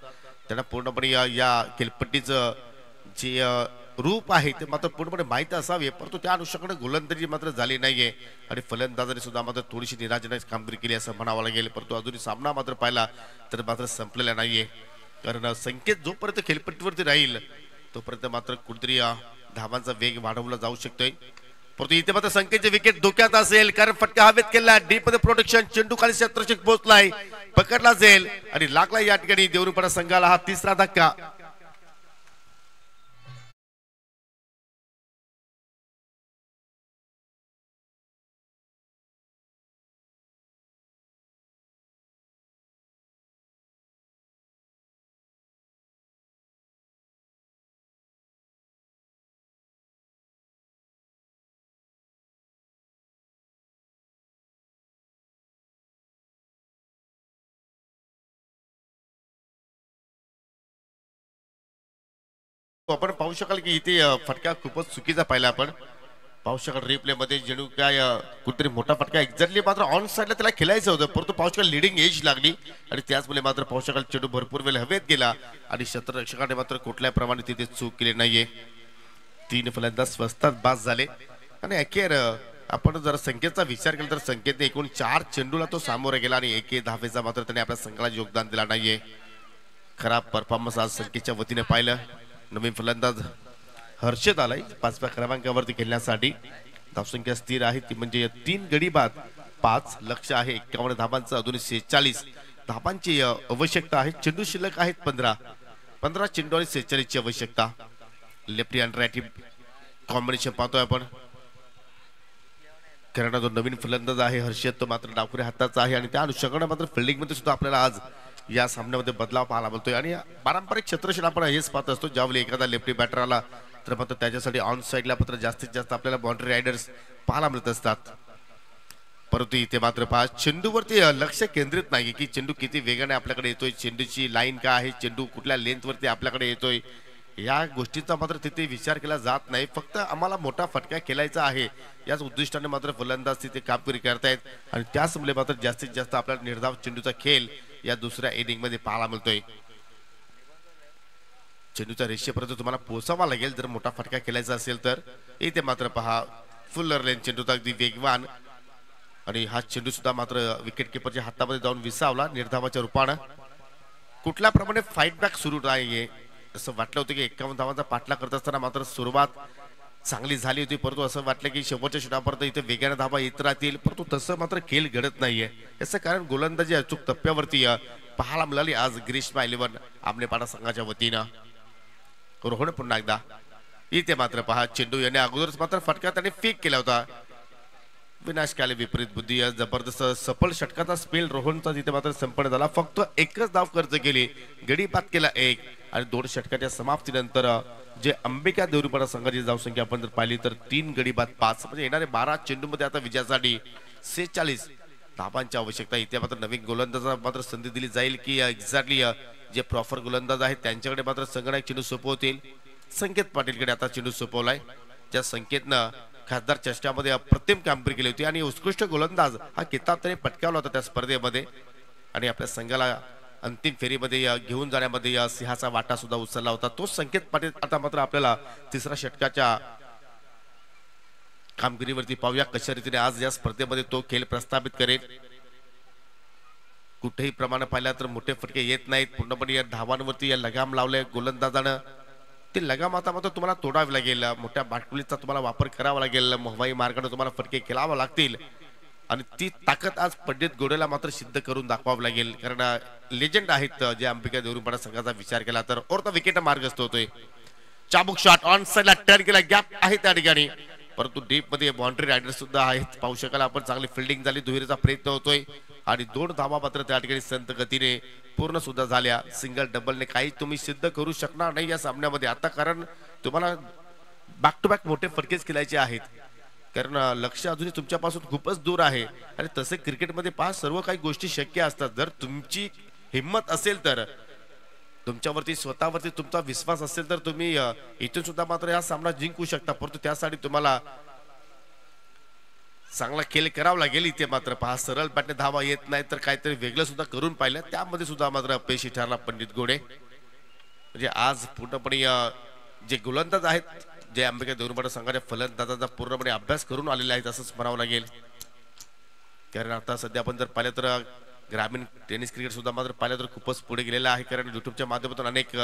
त्यांना पूर्णपणे या खेळपट्टीचं जे रूप आहे ते मात्र पूर्णपणे माहिती असावे, परंतु त्या अनुषंगाने गोलंदाजी मात्र झाली नाहीये आणि फलंदाजाने सुद्धा मात्र थोडीशी निराशजनक कामगिरी केली असं म्हणावं लागेल. परंतु अजूनही सामना मात्र पाहिला तर मात्र संपलेला नाहीये, कारण संकेत जोपर्यंत खेळपट्टीवरती राहील तोपर्यंत मात्र कुठेतरी धावांचा वेग वाढवला जाऊ शकतोय. परंतु इथे मात्र संकेतचे विकेट धोक्यात असेल, कारण फटका हवेत केला, डीप मध्ये प्रोटेक्शन, चेंडू खाली क्षेत्ररक्षक पोहोचलाय, पकडला जाईल आणि लागला या ठिकाणी देवरुपाडा संघाला हा तिसरा धक्का. आपण पाहू शकाल की इथे फटका खूपच चुकीचा पाहिला. आपण पाहू शकाल रिप्ले मध्ये जणू काय कुठेतरी मोठा फटका एक्झॅक्टली मात्र ऑन साइडला त्याला खेळायचं होतं, परंतु पाहू शकाल लिडिंग एज लागली आणि त्याचमुळे मात्र पाहू शकाल चेंडू भरपूर वेळ हवेत गेला आणि क्षेत्ररक्षकाने मात्र कुठल्या प्रमाणे तिथे चूक केली नाहीये. 3 फलंदाज स्वस्तात बाद झाले आणि अखेर आपण जर संकेतचा विचार केला तर संकेतने एकूण 4 चेंडूला तो सामोरे गेला आणि 1 धावेचा मात्र त्याने आपल्या संघाला योगदान दिला नाहीये. खराब परफॉर्मन्स आज संकेतच्या वतीने पाहिलं. नवीन फलंदाज हर्षद आलाय 5व्या क्रमांकावरती खेळण्यासाठी. धावसंख्या स्थिर आहे ती म्हणजे 3 गडी बाद 5, लक्ष आहे 51 धाबांचं, अजून 46 धाबांची आवश्यकता आहे. चेंडू शिल्लक आहेत 15 चेंडू आणि 46 ची आवश्यकता. लेफ्टी अँड राईट कॉम्बिनेशन पाहतोय आपण, कारण जो नवीन फलंदाज आहे हर्षद तो मात्र डावखुऱ्या हाताचा आहे आणि त्या अनुषंगाने मात्र फिल्डिंग मध्ये सुद्धा आपल्याला आज या सामन्यामध्ये बदलाव पाहायला मिळतोय. आणि पारंपरिक क्षेत्ररक्षण आपण हेच पाहत असतो, ज्यावेळी एखादा लेफ्टी बॅटर आला तर मात्र त्याच्यासाठी ऑन साइडला मात्र जास्तीत जास्त आपल्याला बाउंड्री रायडर्स पाहायला मिळत असतात. परंतु इथे मात्र पहा चेंडूवरती लक्ष केंद्रित नाही की चेंडू किती वेगाने आपल्याकडे येतोय, चेंडूची लाईन काय आहे, चेंडू कुठल्या लेंथवरती आपल्याकडे येतोय, या गोष्टीचा मात्र तिथे विचार केला जात नाही. फक्त आम्हाला मोठा फटका खेळायचा आहे याच उद्दिष्टाने मात्र फलंदाज तिथे कामगिरी करतायत आणि त्याचमुळे मात्र जास्तीत जास्त आपल्याला निर्धाव चेंडूचा खेळ या दुसऱ्या इनिंग मध्ये पाहायला मिळतोय. चेंडूच्या रेषेपर्यंत तुम्हाला पोहोचावा लागेल जर मोठा फटका खेळायचा असेल तर. इथे मात्र पहा फुल्लर लेन चेंडूचा अगदी वेगवान आणि हा चेंडू सुद्धा मात्र विकेट किपरच्या हातामध्ये जाऊन विसावला निर्धावाच्या रूपानं. कुठल्या प्रमाणे फाईट बॅक सुरू नाहीये असं वाटलं होतं की 51 धावांचा पाठलाग करत असताना मात्र सुरुवात चांगली झाली होती, परंतु असं वाटलं की शेवटच्या षटकापर्यंत इथे वेगाने धावा येत राहतील, परंतु तसं मात्र खेळ घडत नाहीये. याचं कारण गोलंदाजी अचूक टप्प्यावरती पाहायला मिळाली आज ग्रीष्मा 11 आमनेपाडा संघाच्या वतीनं. रोहन पुन्हा एकदा इथे मात्र पहा चेंडू येणे अगोदरच मात्र फटका त्याने फेक केला होता. विनाशकाली विपरीत बुद्धी जबरदस्त सफल षटकाचा स्पेल रोहनचा तिथे मात्र संपन्न झाला. फक्त एकच धाव खर्च केली, गडी बाद केला 1 आणि 2 षटकाच्या समाप्तीनंतर जे अंबिका देवरुपाडा संघाची धावसंख्या आपण जर पाहिली तर 3 गडी बाद 5 म्हणजे येणारे 12 चेंडूमध्ये आता विजयासाठी 46 धावांची आवश्यकता. इथे मात्र नवीन गोलंदाजाला मात्र संधी दिली जाईल की एक्झॅक्टली जे प्रॉपर गोलंदाज आहेत त्यांच्याकडे मात्र संगणक चेंडू सोपवतील. संकेत पाटीलकडे आता चेंडू सोपवलाय, ज्या संकेतनं खासदार चषकामध्ये अप्रतिम कामगिरी केली होती आणि उत्कृष्ट गोलंदाज हा किताब त्याने पटकावला होता त्या स्पर्धेमध्ये आणि आपल्या संघाला अंतिम फेरीमध्ये घेऊन जाण्यामध्ये सिंहाचा वाटा सुद्धा उचलला होता. तो संकेत पाटील आता मात्र आपल्याला तिसऱ्या षटकाच्या कामगिरीवरती पाहूया कशा रीतीने आज या स्पर्धेमध्ये तो खेळ प्रस्थापित करेल. कुठेही प्रमाणे पाहिला तर मोठे फटके येत नाहीत, पूर्णपणे या धावांवरती या लगाम लावले गोलंदाजानं. ते लगाम आता मात्र तुम्हाला तोडावे लागेल, मोठ्या बाटकुलीचा तुम्हाला वापर करावा लागेल, हवाई मार्गाने तुम्हाला फटके खेळावे लागतील आणि ती ताकद आज पंडित गोडेला मात्र सिद्ध करून दाखवावं लागेल, कारण लेजंड आहेत जे अंबिका देवरुपाडा संघाचा विचार केला तर. और विकेट मार्गस्थ होतोय. चाबूक शॉट ऑन साइडला टर्न केला, गॅप आहे त्या ठिकाणी, परंतु डीप मध्ये बाउंड्री रायडर सुद्धा आहेत. पाहू शकाल आपण चांगली फिल्डिंग झाली, दुहेरीचा प्रयत्न होतोय आणि 2 धावा मात्र त्या ठिकाणी संत गतीने पूर्ण सुद्धा झाल्या. सिंगल डबलने काही तुम्ही सिद्ध करू शकणार नाही या सामन्यामध्ये आता, कारण तुम्हाला बॅक टू बॅक मोठे फटकेच खेळायचे आहेत, कारण लक्ष अजूनही तुमच्यापासून खूपच दूर आहे. आणि तसे क्रिकेटमध्ये पहा सर्व काही गोष्टी शक्य असतात, जर तुमची हिंमत असेल तर, तुमच्यावरती स्वतःवरती तुमचा विश्वास असेल तर तुम्ही इथून सुद्धा मात्र हा सामना जिंकू शकता. परंतु त्यासाठी तुम्हाला चांगला खेळ करावा लागेल. इथे मात्र पहा सरळ बॅटने धावा येत नाही तर काहीतरी वेगळं सुद्धा करून पाहिलं, त्यामध्ये सुद्धा मात्र अपयशी ठरला पंडित गोडे. म्हणजे आज पूर्णपणे जे गोलंदाज आहेत जे अंबिका देवरुंबडा संघाच्या फलंदाजांचा पूर्णपणे अभ्यास करून आलेले आहेत असंच म्हणावं लागेल. कारण आता सध्या आपण जर पाहिलं तर ग्रामीण टेनिस क्रिकेट सुद्धा मात्र पाहिलं तर खूपच पुढे गेलेलं आहे. कारण युट्यूबच्या माध्यमातून अनेक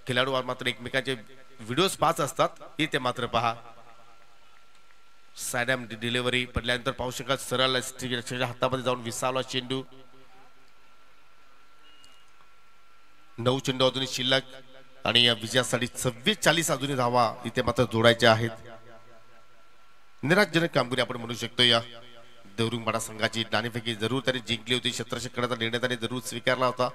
खेळाडू मात्र एकमेकांचे व्हिडिओज पाहत असतात. इथे मात्र पहा सॅडम डिलिव्हरी पडल्यानंतर पाहू शकाल सरळ हातामध्ये जाऊन विसावला चेंडू. 9 चेंडू अजूनही शिल्लक आणि या विजयासाठी 26-40 अजूनही धावा इथे मात्र जोडायच्या आहेत. निराशजनक कामगिरी आपण म्हणू शकतो या देवरुंगपाडा संघाची. नाणेफेकी जरूर त्यांनी जिंकली होती, क्षेत्ररक्षकाचा निर्णय त्यांनी जरूर स्वीकारला होता.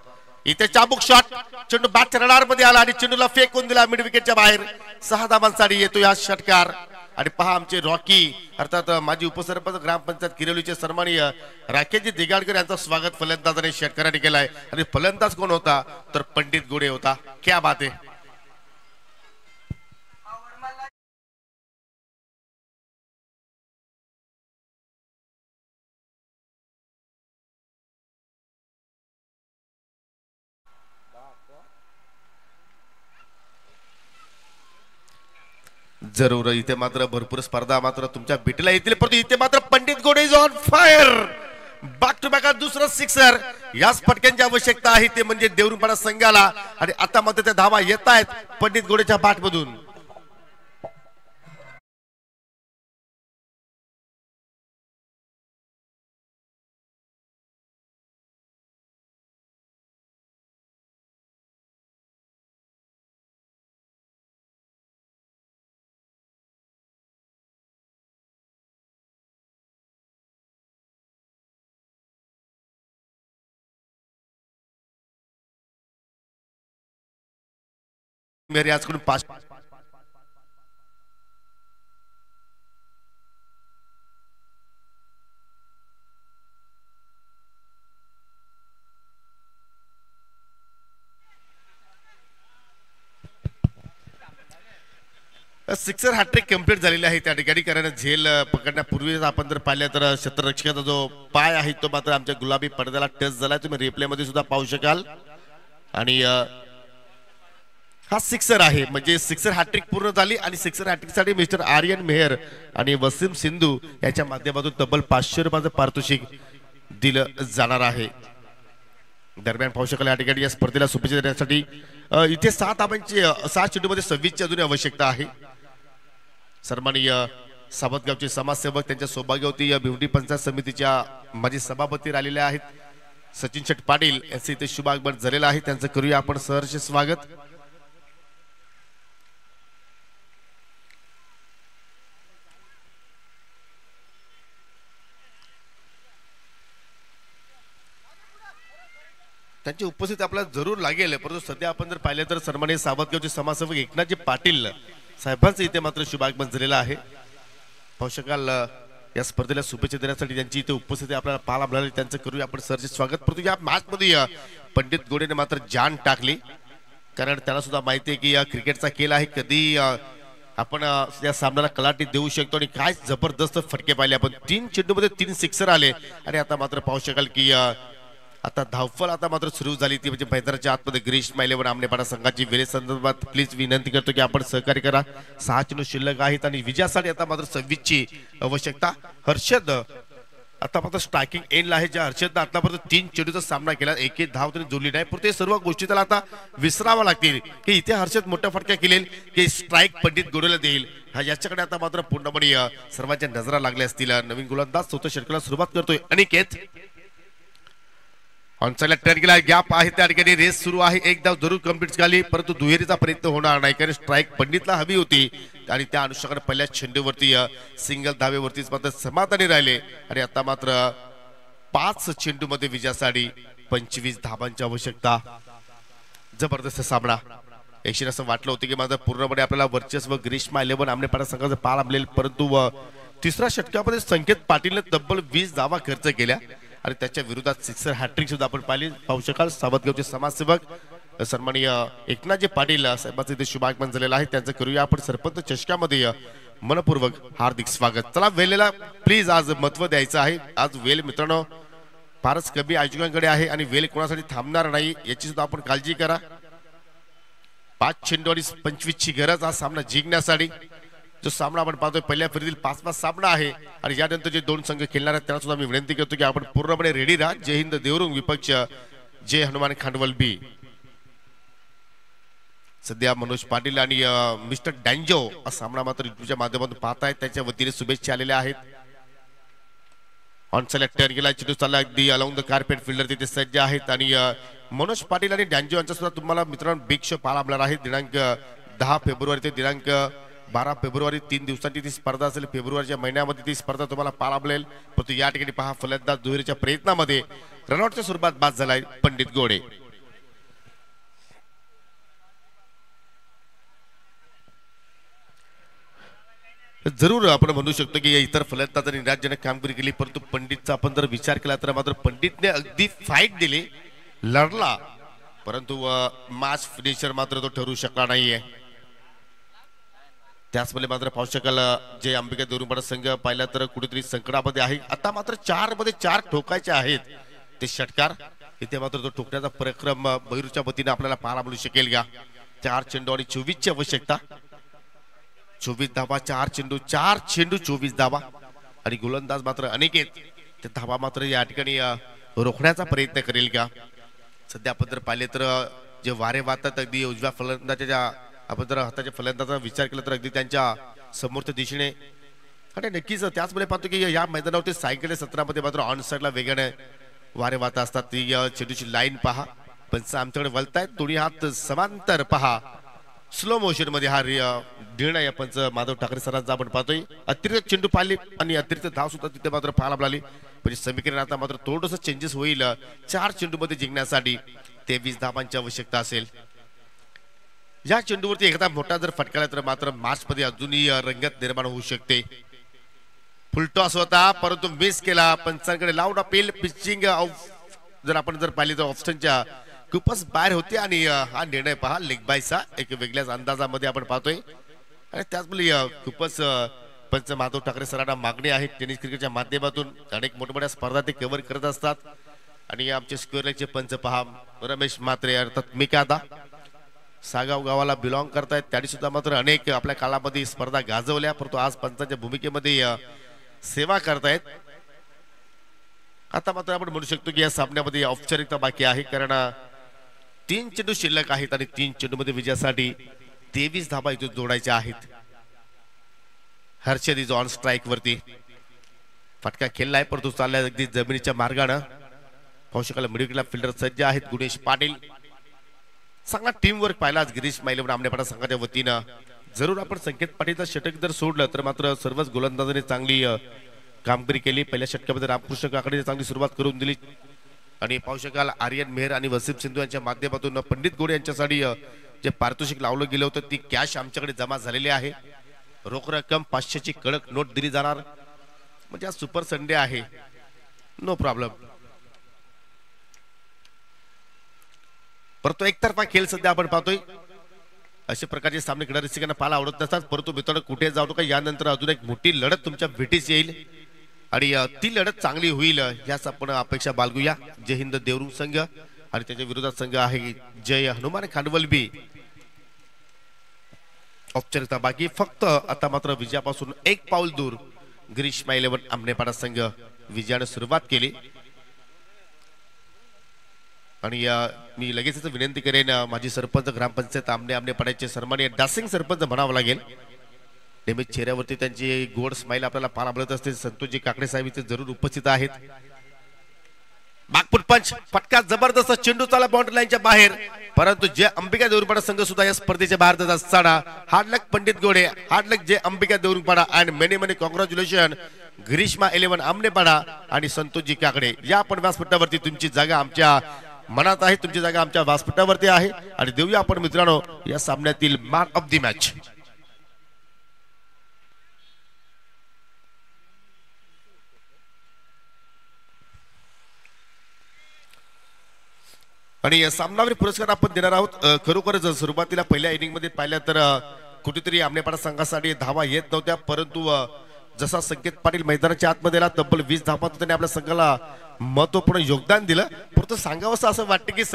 इथे चाबूक शॉट, चेंडू बॅटच्या रडार मध्ये आला आणि चेंडूला फेकून दिला मिड विकेटच्या बाहेर. 6 धावांसाठी येतो हा षटकार. आणि पहा आमचे रॉकी अर्थात माजी उपसरपंच ग्रामपंचायत किरवलीचे सन्माननीय राकेशजी दिगाडकर यांचं स्वागत फलंदाजाने षटकाराने केलाय. आणि फलंदाज कोण होता तर पंडित गोडे होता. क्या बात आहे. जरूर इथे मात्र भरपूर स्पर्धा मात्र तुमच्या भेटीला येतील, परंतु इथे मात्र Pandit Gode is on fire. Back to back दुसरं सिक्सर. याच फटक्यांची आवश्यकता आहे ते म्हणजे देवरुंगपाडा संघाला. आणि आता मात्र त्या धावा येत आहेत पंडित गोडेच्या बॅटमधून. मेरे आजकडून 5 सिक्सर हॅट्रिक कंप्लीट झालेली आहे त्या ठिकाणी. कारण झेल पकडण्यापूर्वी आपण जर पाहिलं तर क्षेत्ररक्षकाचा जो पाय आहे तो मात्र आमच्या गुलाबी पडद्याला टच झाला. तुम्ही रिप्ले मध्ये सुद्धा पाहू शकाल. आणि हा सिक्सर आहे म्हणजे सिक्सर हॅट्रिक पूर्ण झाली. आणि सिक्सर हॅट्रिक साठी मिस्टर आर्यन मेहर आणि वसीम सिंधू याच्या माध्यमातून तब्बल 500 रुपयाचं पारितोषिक दिलं जाणार आहे. दरम्यान पाहू शकाल या ठिकाणी या स्पर्धेला शुभेच्छा देण्यासाठी इथे 7 धावांची 6 चेंडूमध्ये 26 ची अजून आवश्यकता आहे. सन्माननीय सावतगावचे समाजसेवक त्यांच्या सौभाग्यवती या भिवंडी पंचायत समितीच्या माजी सभापती राहिलेले आहेत सचिन शेठ पाटील यांचे इथे शुभ आगमन झालेलं आहे. त्यांचं करूया आपण सहर्ष स्वागत. त्यांची उपस्थिती आपल्याला जरूर लागेल, परंतु सध्या आपण जर पाहिले तर सन्माननीय सावतगावचे समाजसेवक एकनाथजी पाटील साहेबांचं इथे मात्र शुभागमन झालेलं आहे. पाहू शकाल या स्पर्धेला शुभेच्छा देण्यासाठी त्यांची इथे उपस्थिती आपल्याला पाहायला मिळाली. त्यांचं करूया आपण सरचे स्वागत. परंतु या मॅच मध्ये पंडित गोडेने मात्र जान टाकली. कारण त्यांना सुद्धा माहिती आहे की या क्रिकेटचा खेळ आहे, कधी आपण या सामन्याला कलाटी देऊ शकतो. आणि काय जबरदस्त फटके पाहिले आपण. 3 चेंडूमध्ये 3 सिक्सर आले. आणि आता मात्र पाहू शकाल की आता धावफल आता मात्र सुरू झाली ती म्हणजे मैदानाच्या आतमध्ये गिरीश मायलेवर आमनेपाडा संघाची वेळे संदर्भात प्लीज विनंती करतो की आपण सहकार्य करा. 6 चेंडू शिल्लक आहेत आणि विजयासाठी आता मात्र 26 ची आवश्यकता. हर्षद आता मात्र स्ट्रायकिंग एंडला आहे. ज्या हर्षदनं आतापर्यंत 3 चेंडूचा सामना केला, एक धाव तरी जोडली नाही. पण ते सर्व गोष्टी त्याला आता विसराव्या लागतील की इथे हर्षद मोठ्या फटक्या केलेल की स्ट्राईक पंडित गोडेला देईल. याच्याकडे आता मात्र पूर्णपणे सर्वांच्या नजरा लागल्या असतील. नवीन गोलंदाज चौथ्या षटकाला सुरुवात करतोय अनिकेत. ऑनसाइडला टर्न केला, गॅप आहे त्या ठिकाणी. रेस सुरू आहे. एक धाव जरूर कंप्लीट झाली, परंतु दुहेरीचा प्रयत्न होणार नाही कारण स्ट्राईक पंडितला हवी होती. आणि त्या अनुषंगाने पहिल्या चेंडूवरती सिंगल धावेवरतीच मात्र समाधानी राहिले. आणि आता मात्र 5 चेंडूमध्ये विजयासाठी 25 धावांची आवश्यकता. जबरदस्त सामना. एकशे असं वाटलं होतं की माझं पूर्णपणे आपल्याला वर्चस्व ग्रीष्मा 11 आमनेपाडा संघाचं पाहायला मिळेल, परंतु तिसऱ्या षटकामध्ये संकेत पाटीलने तब्बल 20 धावा खर्च केल्या. आणि त्याच्या विरोधात सिक्सर हॅट्रिक सुद्धा आपण पाहू शकाल. सावतगावचे समाजसेवक सन्माननीय एकनाथजी पाटील साहेबांचं इथे शुभागमन झालेलं आहे. त्यांचं करूया आपण सरपंच चषकामध्ये मनपूर्वक हार्दिक स्वागत. चला वेलेला प्लीज आज महत्व द्यायचं आहे. आज वेल मित्रांनो फारच कमी आयोजकांकडे आहे आणि वेल कोणासाठी थांबणार नाही याची सुद्धा आपण काळजी करा. 5 चेंडू आणि 25 ची गरज हा सामना जिंकण्यासाठी. जो सामना आपण पाहतोय पहिल्या फेरीतील 5 सामना आहे आणि यानंतर जे 2 संघ खेळणार आहेत त्यांना सुद्धा मी विनंती करतो की आपण पूर्णपणे रेडी राहा. जय हिंद देवरुंग विपक्ष जय हनुमान खांडवल बी. सध्या मनोज पाटील आणि मिस्टर डॅन्जो हा सामना मात्र युट्यूबच्या माध्यमातून पाहतायत. त्यांच्या वतीने शुभेच्छा आलेल्या आहेत. ऑन सेलेक्ट टर्न गेला चेंडू चालला अगदी अलॉंग द कार्पेट फिल्डर तिथे सज्ज आहेत आणि मनोज पाटील आणि डॅन्जो यांचा सुद्धा तुम्हाला मित्रांनो बिग शो पाहायला मिळणार आहे. दिनांक 10 फेब्रुवारी ते दिनांक 12 फेब्रुवारी 3 दिवसांची ती स्पर्धा असेल. फेब्रुवारीच्या महिन्यामध्ये ती स्पर्धा तुम्हाला पाहायला मिळेल. परंतु या ठिकाणी पहा फलंदाज दुहेरीच्या प्रयत्नामध्ये रनआउटच्या स्वरूपात बाद झालाय पंडित गोडे. जरूर आपण म्हणू शकतो की इतर फलंदाजांनी निराशजनक कामगिरी केली परंतु पंडितचा आपण जर विचार केला तर मात्र पंडितने अगदी फाईट दिली, लढला, परंतु मॅच फिनिशर मात्र तो ठरू शकला नाहीये. त्याचवेळी मात्र पाहू शकाल जे अंबिका देवरुंगपाडा संघ पाहिला तर कुठेतरी संकटामध्ये आहे. आता मात्र 4 मध्ये 4 ठोकायचे आहेत ते षटकार. इथे मात्र तो ठोकण्याचा पराक्रम बहिरूच्या वतीने आपल्याला पाहायला मिळू शकेल का. 4 चेंडू आणि 24 ची आवश्यकता. 24 धावा, 4 चेंडू 24 धावा आणि गोलंदाज मात्र अनेकेत ते धावा मात्र या ठिकाणी रोखण्याचा प्रयत्न करेल का. सध्या आपण जर पाहिले तर जे वारे वाहतात अगदी उजव्या फलंदाजाच्या आपण जर हाताच्या फलंदाजाचा विचार केला तर अगदी त्यांच्या समोरच्या दिशेने आणि नक्कीच त्याचमुळे पाहतो की या मैदानावरती सायकल 17 मध्ये मात्र ऑन साइडला वेगाने वारे वाहत असतात. ती चेंडूची लाईन पहा. पंच आमच्याकडे वळतायत. दोन्ही हात समांतर पहा. स्लो मोशन मध्ये हा निर्णय पंच माधव ठाकरे सरांचा आपण पाहतोय. अतिरिक्त चेंडू पाहिले आणि अतिरिक्त धाव सुद्धा तिथे मात्र पाहायला मिळाली. म्हणजे समीकरण आता मात्र थोडंसं चेंजेस होईल. 4 चेंडू मध्ये जिंकण्यासाठी 23 धावांची आवश्यकता असेल. या चेंडूवरती एकदा मोठा जर फटकाला तर मात्र मॅच मध्ये अजूनही रंगत निर्माण होऊ शकते. फुलटॉस होता परंतु मिस केला. पंचांकडे लाऊड अपील. पिचिंग जर आपण जर पाहिली तर ऑप्शनच्या खूपच बाहेर होते आणि हा निर्णय पहा लेग बायचा एक वेगळ्याच अंदाजामध्ये आपण पाहतोय आणि त्याचमुळे खूपच पंच माधव ठाकरे सरांना मागणी आहे. टेनिस क्रिकेटच्या माध्यमातून अनेक मोठमोठ्या स्पर्धा ते कव्हर करत असतात आणि आमचे स्क्वेअरचे पंच पहा रमेश म्हात्रे अर्थात मिकादा सागाव गावाला बिलॉंग करतायत. त्यांनी सुद्धा मात्र अनेक आपल्या काळामध्ये स्पर्धा गाजवल्या परंतु आज पंचांच्या भूमिकेमध्ये सेवा करतायत. आता मात्र आपण म्हणू शकतो की या सामन्यामध्ये औपचारिकता बाकी आहे कारण 3 चेंडू शिल्लक आहेत आणि 3 चेंडू मध्ये विजयासाठी 23 धावा इथे जोडायच्या आहेत. हर्षद इज ऑन स्ट्राईक वरती. फटका खेळलाय परंतु चाललाय अगदी जमिनीच्या मार्गाने. पाहू शकाल मिडविकेटला फिल्डर सज्ज आहेत गुणेश पाटील. चांगला टीम वर्क पाहिला आज गिरीश मायलेवन आमनेपाडा संघाच्या वतीनं. जरूर आपण संकेत पाटीलचा षटक जर सोडलं तर मात्र सर्वच गोलंदाजांनी चांगली कामगिरी केली. पहिल्या षटकामध्ये रामकृष्ण काकडे चांगली सुरुवात करून दिली आणि पाहू शकाल आर्यन मेहर आणि वसीम सिंधू यांच्या माध्यमातून पंडित गोडे यांच्यासाठी जे पारितोषिक लावलं गेलं होतं ती कॅश आमच्याकडे जमा झालेली आहे. रोख रक्कम 500 ची कडक नोट दिली जाणार. म्हणजे आज सुपर संडे आहे. No problem. परंतु एकतर्फा खेळ सध्या आपण पाहतोय. अशा प्रकारचे सामने खेळणारे रसिकांना पाहायला आवडत नसतात परंतु मित्रांनो कुठे जाऊ का यानंतर अजून एक मोठी लढत तुमच्या भेटीस येईल आणि ती लढत चांगली होईल याच आपण अपेक्षा बाळगूया. जय हिंद देवरुंग संघ आणि त्याच्या विरोधात संघ आहे जय हनुमान खांडवल बी. औपचारिकता बाकी फक्त. आता मात्र विजयापासून 1 पाऊल दूर गिरीश मायलेवन आमनेपाडा संघ विजयाने सुरुवात केली आणि मी लगेचच विनंती करेन माझी सरपंच ग्रामपंचायत आमनेपाड्याचे सन्माननीय डासिंग सरपंच म्हणावं लागेल. नेहमी चेहऱ्यावरती त्यांची गोड स्माइल आपल्याला पाहायला मिळत असते. संतोषजी काकडे साहेब इथे जरूर उपस्थित आहेत. बागपूट पंच. फटका जबरदस्त. चेंडू चाला बाउंड्री लाईनच्या बाहेर परंतु जे अंबिका देवरुंगपाडा संघ सुद्धा या स्पर्धेच्या बाहेर जात असताना हार्ड लक पंडित गोडे, हार्ड लक जे अंबिका देवरुंगपाडा and many many congratulation Grishma 11 आमनेपाडा आणि संतोषजी काकडे. या आपण व्यासपीठावरती तुमची जागा आमच्या मनात आहे. तुमची जागा आमच्या व्यासपीठावरती आहे आणि देऊया आपण मित्रांनो या सामन्यातील मॅन ऑफ द मॅच. आणि सामनावीर पुरस्कार आपण देणार आहोत. खरोखरच सुरुवातीला पहिल्या इनिंग मध्ये पाहिलं तर कुठेतरी आमनेपाडा संघासाठी धावा येत नव्हत्या, परंतु जसा संकेत पाटील मैदानाच्या आतमध्ये आला तब्बल 20 धावांत त्याने आपल्या संघाला महत्वपूर्ण योगदान दिलं. परंतु सांगावं असं वाटतं की